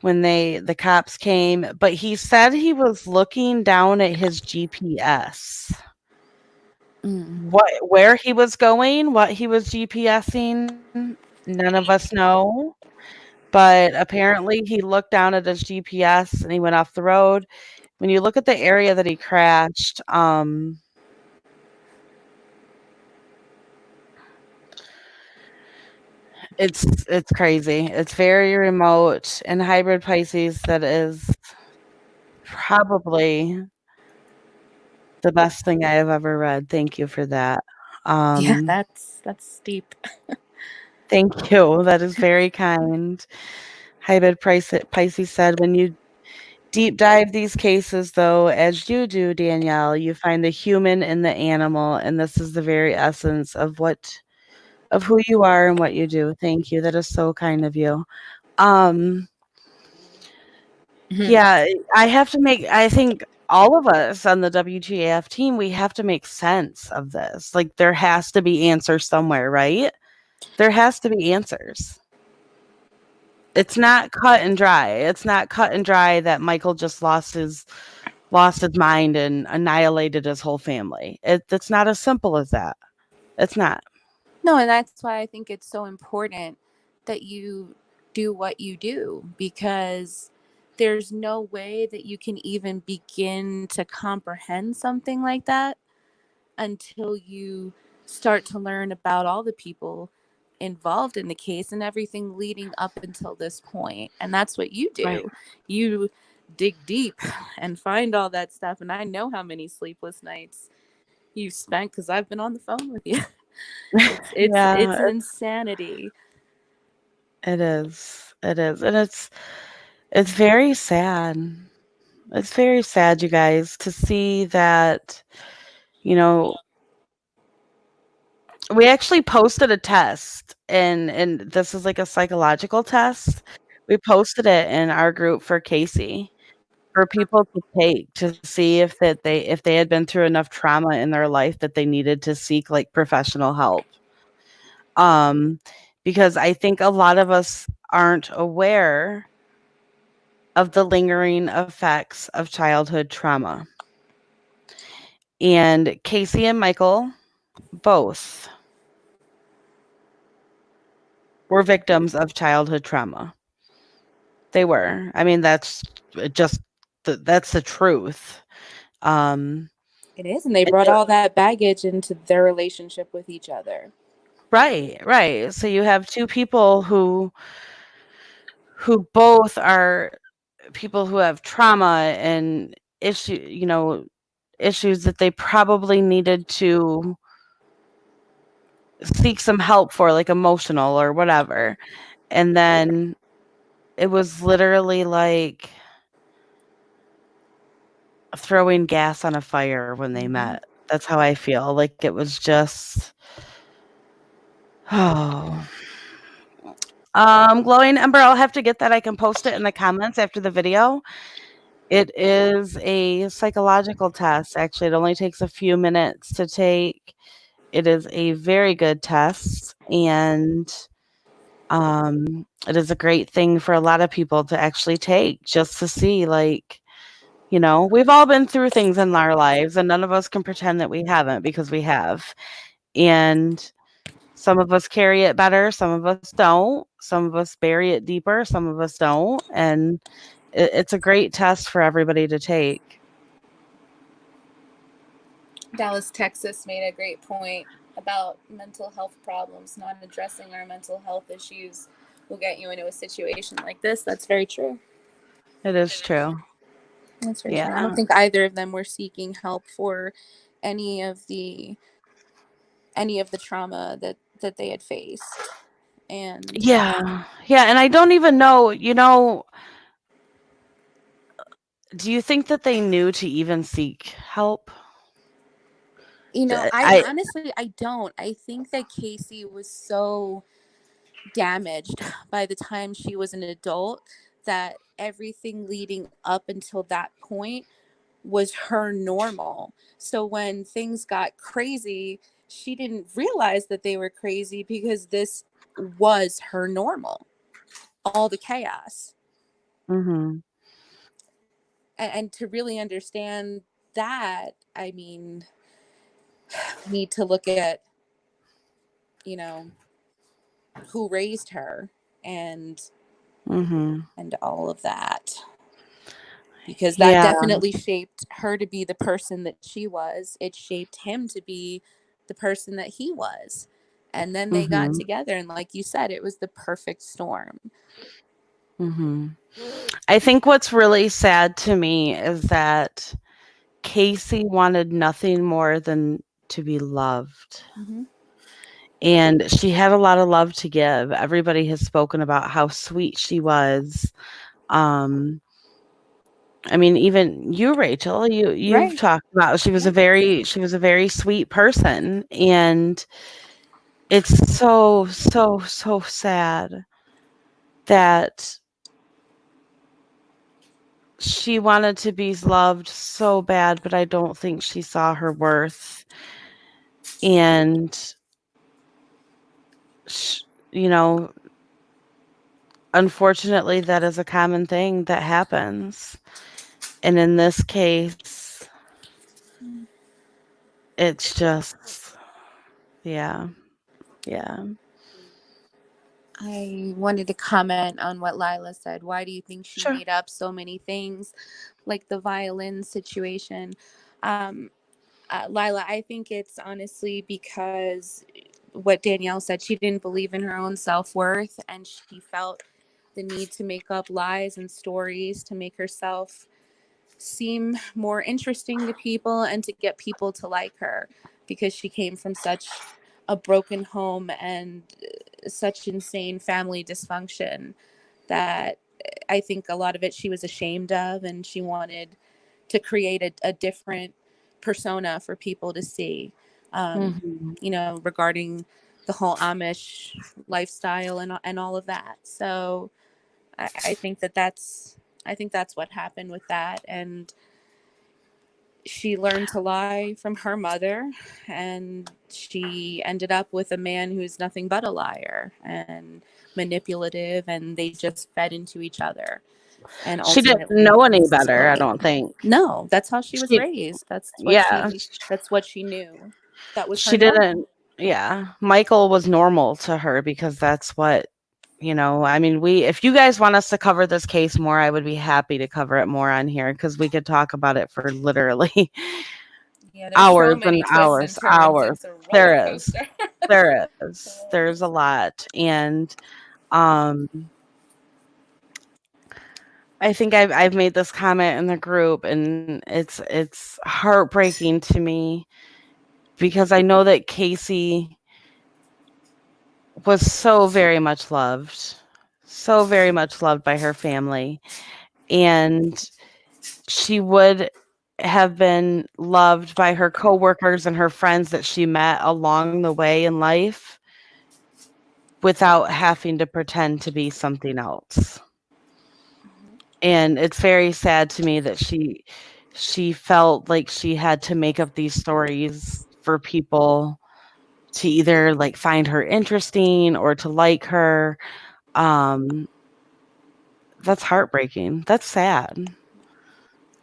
when the cops came, but he said he was looking down at his GPS. Mm. Where he was going, what he was GPSing, none of us know. But apparently he looked down at his GPS and he went off the road. When you look at the area that he crashed, it's crazy. It's very remote, and hybrid Pisces, that is probably the best thing I have ever read. Thank you for that. Yeah, Um, that's steep. thank you. That is very kind. Hybrid Pisces said, when you deep dive these cases, though, as you do, Danielle, you find the human in the animal, and this is the very essence of who you are and what you do. Thank you. That is so kind of you. Um, Mhm. yeah, I think all of us on the WTAF team, we have to make sense of this. Like, there has to be answers somewhere, right? There has to be answers. It's not cut and dry. It's not cut and dry that Michael just lost his mind and annihilated his whole family. It's not as simple as that. It's not. No, and that's why I think it's so important that you do what you do, because there's no way that you can even begin to comprehend something like that until you start to learn about all the people involved in the case and everything leading up until this point. And that's what you Right. do. You dig deep and find all that stuff. And I know how many sleepless nights you've spent because I've been on the phone with you. It's Yeah, insanity. it is. It is. And it's very sad. It's very sad, you guys, to see that, you know, we actually posted a test and this is like a psychological test. We posted it in our group for Casey for people to take to see if they had been through enough trauma in their life that they needed to seek like professional help. Um, because I think a lot of us aren't aware of the lingering effects of childhood trauma. And Casey and Michael both were victims of childhood trauma. They were. I mean, that's just that's the truth. Um, It is. And they and brought all that baggage into their relationship with each other. right, right. So you have two people who both are people who have trauma and issues that they probably needed to seek some help for, like emotional or whatever. And then it was literally like throwing gas on a fire when they Mm-hmm. met. That's how I feel. Like it was just oh. Glowing Ember, I'll have to get that. I can post it in the comments after the video. It is a psychological test. Actually, it only takes a few minutes to take. It is a very good test, and it is a great thing for a lot of people to actually take just to see, like, we've all been through things in our lives, and none of us can pretend that we haven't because we have. And some of us carry it better, some of us don't. Some of us bury it deeper, some of us don't. And it's a great test for everybody to take. Dallas, Texas made a great point about mental health problems. Not addressing our mental health issues will get you into a situation like this. That's very true. It is true. That's very true. I Yeah. don't think either of them were seeking help for any of the any of the trauma that they had faced. And Yeah. Yeah, and I don't even know, do you think that they knew to even seek help? I I honestly I don't. I think that Casey was so damaged by the time she was an adult that everything leading up until that point was her normal. So when things got crazy, she didn't realize that they were crazy because this was her normal. All the chaos. Mhm. And to really understand that, I mean, we need to look at, you know, who raised her and Mhm. all of that, because that Yeah. definitely shaped her to be the person that she was. It shaped him to be the person that he was. And then they got Mhm. together, and like you said, it was the perfect storm. Mhm. I think what's really sad to me is that Casey wanted nothing more than to be loved. Mm-hmm. And she had a lot of love to give. Everybody has spoken about how sweet she was. Um, I mean, even you, Rachel, you've Right. talked about Yeah. she was a very sweet person, and it's so so so sad that she wanted to be loved so bad, but I don't think she saw her worth. And, sh you know, unfortunately, that is a common thing that happens. And in this case, it's just, yeah, yeah. I wanted to comment on what Lila said. Why do you think she Sure. made up so many things, like the violin situation? Um, Lila, I think it's honestly because what Danielle said, she didn't believe in her own self worth, and she felt the need to make up lies and stories to make herself seem more interesting to people and to get people to like her, because she came from such a broken home and such insane family dysfunction that I think a lot of it she was ashamed of, and she wanted to create a different persona for people to see, Mhm. regarding the whole Amish lifestyle and all of that. So I think that's what happened with that. And she learned to lie from her mother, and she ended up with a man who's nothing but a liar and manipulative, and they just fed into each other, and She didn't ultimately know any better, I exploded. don't think. No, that's how she was She raised. Yeah, That's what she knew. That was her she normal. didn't yeah, Michael was normal to her because that's what I mean, we if you guys want us to cover this case more, I would be happy to cover it more on here because we could talk about it for literally Yeah, there's so hours and many twists and hours, turns. hours. It's a roller There is. coaster. There It's a is. roller There's a coaster. lot, and, um, I think I've made this comment in the group, and it's heartbreaking to me because I know that Casey was so very much loved, so very much loved by her family, and she would have been loved by her coworkers and her friends that she met along the way in life without having to pretend to be something else. And it's very sad to me that she felt like she had to make up these stories for people to either like find her interesting or to like her. Um, that's heartbreaking. That's sad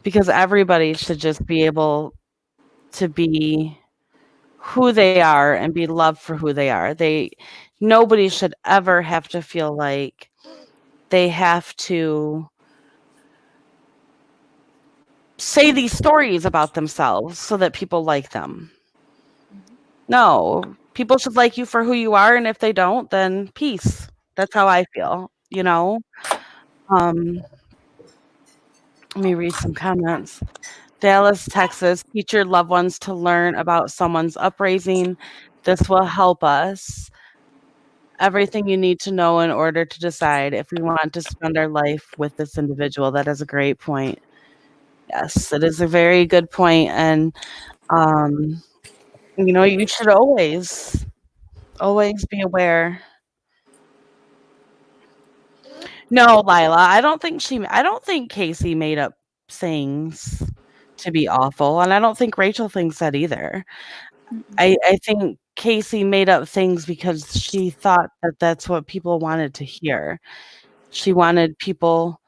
because everybody should just be able to be who they are and be loved for who they are. Nobody should ever have to feel like they have to say these stories about themselves so that people like them. No, people should like you for who you are, and if they don't, then peace. That's how I feel, you know? Um, Let me read some comments. Dallas, Texas, teach your loved ones to learn about someone's upraising. This will help us. Everything you need to know in order to decide if we want to spend our life with this individual. That is a great point. Yes, it is a very good point, and, um, you should always be aware. No, Lila, I don't think Casey made up things to be awful, and I don't think Rachel thinks that either. I think Casey made up things because she thought that that's what people wanted to hear. She wanted people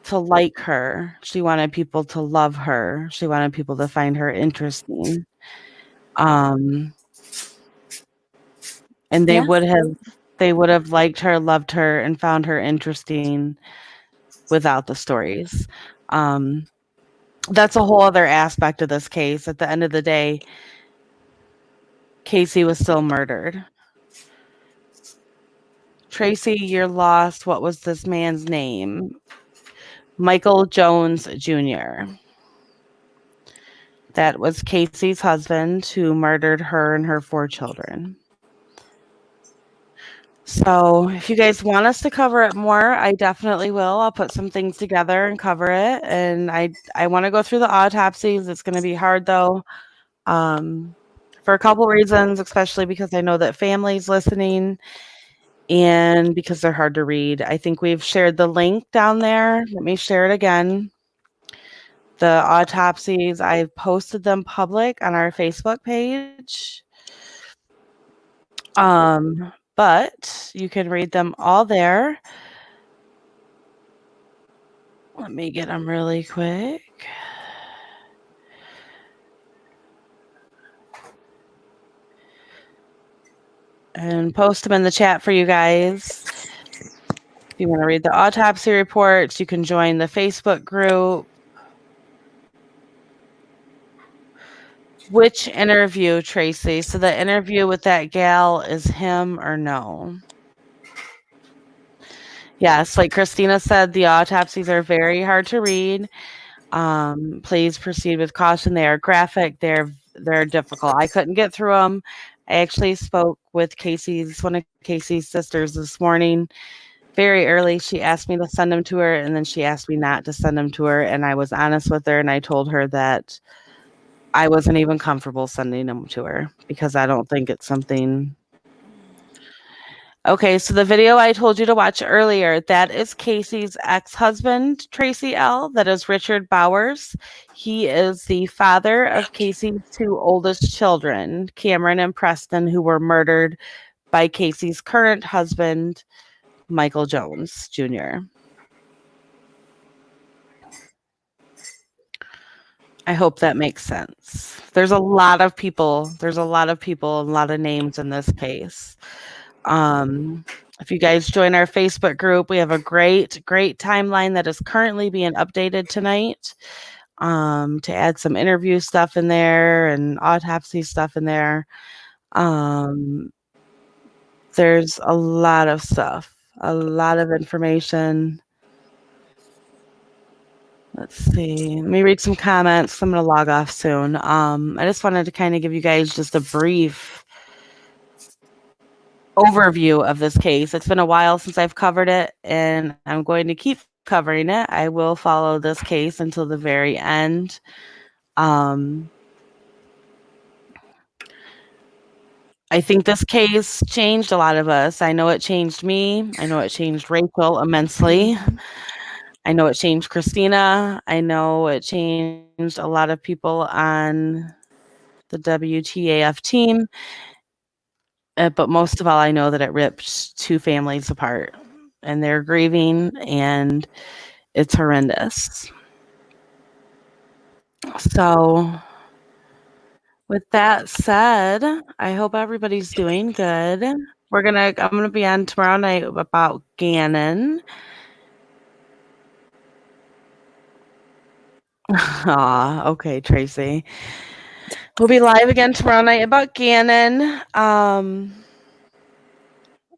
to like her. She wanted people to love her. She wanted people to find her interesting. Um, and Yeah. they would have liked her, loved her, and found her interesting without the stories. Um, that's a whole other aspect of this case. At the end of the day, Casey was still murdered. Tracy, you're lost. What was this man's name? Michael Jones Jr. That was Casey's husband who murdered her and her 4 children. So if you guys want us to cover it more, I definitely will. I'll put some things together and cover it. And I want to go through the autopsies. It's going to be hard though, for a couple reasons, especially because I know that families listening and because they're hard to read. I think we've shared the link down there. Let me share it again. The autopsies, I've posted them public on our Facebook page. But you can read them all there. Let me get them really quick. And post them in the chat for you guys. If you want to read the autopsy reports, you can join the Facebook group. Which interview, Tracy? So the interview with that gal is him or no? Yes, like Christina said, the autopsies are very hard to read. Please proceed with caution. They are graphic. They're difficult. I couldn't get through them. I actually spoke with one of Casey's sisters this morning. Very early, she asked me to send them to her, and then she asked me not to send them to her. And I was honest with her, and I told her that I wasn't even comfortable sending them to her because I don't think it's something. Okay, so the video I told you to watch earlier, that is Casey's ex-husband, Tracy L. That is Richard Bowers. He is the father of Casey's two oldest children, Cameron and Preston, who were murdered by Casey's current husband, Michael Jones Jr. I hope that makes sense. There's a lot of people, a lot of names in this case. If you guys join our Facebook group, we have a great timeline that is currently being updated tonight, to add some interview stuff in there and autopsy stuff in there. There's a lot of stuff, a lot of information. Let's see. Let me read some comments. I'm going to log off soon. I just wanted to kind of give you guys just a brief overview of this case. It's been a while since I've covered it, and I'm going to keep covering it. I will follow this case until the very end. I think this case changed a lot of us. I know it changed me. I know it changed Rachel immensely. I know it changed Christina. I know it changed a lot of people on the WTAF team. But most of all, I know that it ripped two families apart, and they're grieving, and it's horrendous. So with that said, I hope everybody's doing good. I'm gonna be on tomorrow night about Gannon. Aw, okay, Tracy. We'll be live again tomorrow night about Gannon. I'm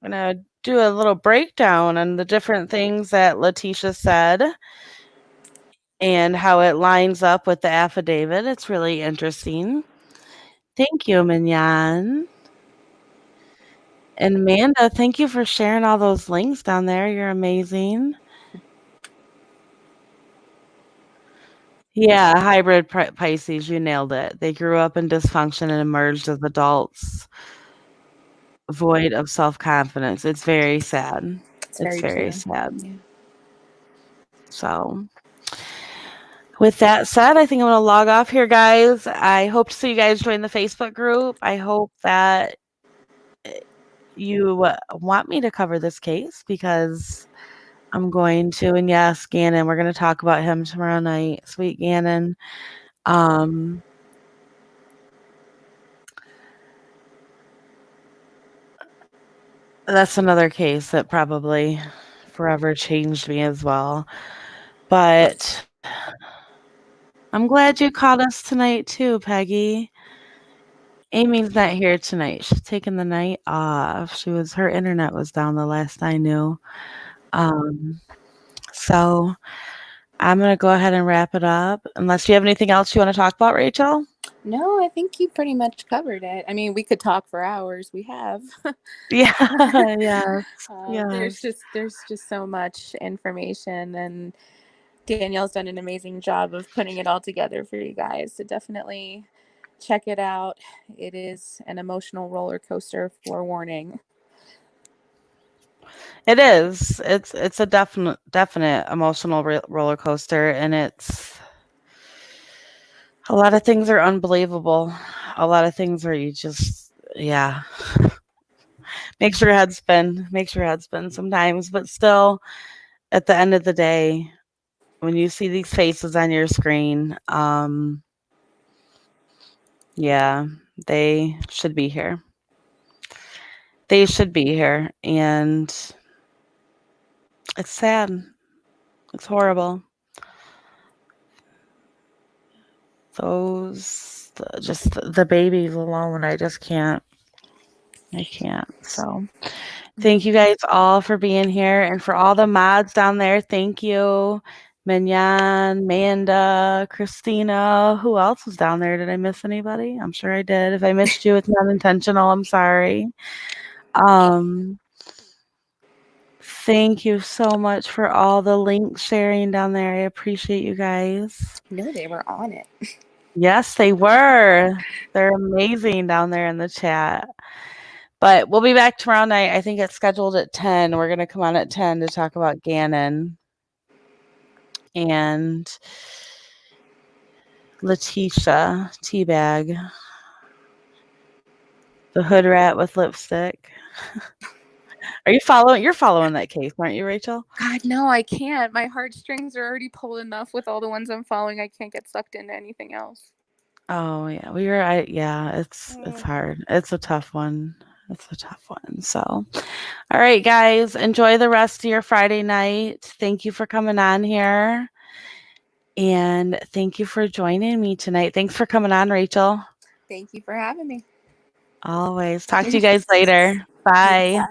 gonna do a little breakdown on the different things that Letitia said and how it lines up with the affidavit. It's really interesting. Thank you, Mignon. And Amanda, thank you for sharing all those links down there. You're amazing. Yeah, hybrid Pisces, you nailed it. They grew up in dysfunction and emerged as adults void of self-confidence. It's very sad. It's very sad. Yeah. So with that said, I think I'm going to log off here, guys. I hope to see you guys join the Facebook group. I hope that you want me to cover this case because I'm going to. And yes, Gannon, we're going to talk about him tomorrow night. Sweet Gannon. That's another case that probably forever changed me as well. But I'm glad you caught us tonight too, Peggy. Amy's not here tonight. She's taking the night off. Her internet was down the last I knew. So I'm gonna go ahead and wrap it up. Unless you have anything else you want to talk about, Rachel? No, I think you pretty much covered it. I mean, we could talk for hours. We have. Yeah, yes, There's yes. just so much information, and Danielle's done an amazing job of putting it all together for you guys. So definitely check it out. It is an emotional roller coaster, forewarning. It is. It's a definite emotional roller coaster, and it's a lot of things are unbelievable. A lot of things are you just yeah, makes your head spin. Makes your head spin sometimes, but still, at the end of the day, when you see these faces on your screen, yeah, they should be here. They should be here, and it's sad. It's horrible. Just the babies alone, I just can't. I can't. So, thank you guys all for being here, and for all the mods down there, thank you. Mignon, Manda, Christina. Who else was down there? Did I miss anybody? I'm sure I did. If I missed you, it's not intentional. I'm sorry. Um, Thank you so much for all the link sharing down there. I appreciate you guys. No, they were on it. Yes, they were. They're amazing down there in the chat. But we'll be back tomorrow night. I think it's scheduled at 10. We're going to come on at 10 to talk about Gannon and Letitia Teabag, the hood rat with lipstick. Are you following? You're following that case, aren't you, Rachel? God, no, I can't. My heartstrings are already pulled enough with all the ones I'm following. I can't get sucked into anything else. Oh yeah, yeah, it's hard. It's a tough one. It's a tough one. So, all right, guys, enjoy the rest of your Friday night. Thank you for coming on here. And thank you for joining me tonight. Thanks for coming on, Rachel. Thank you for having me. Always. Talk to you guys later. Bye.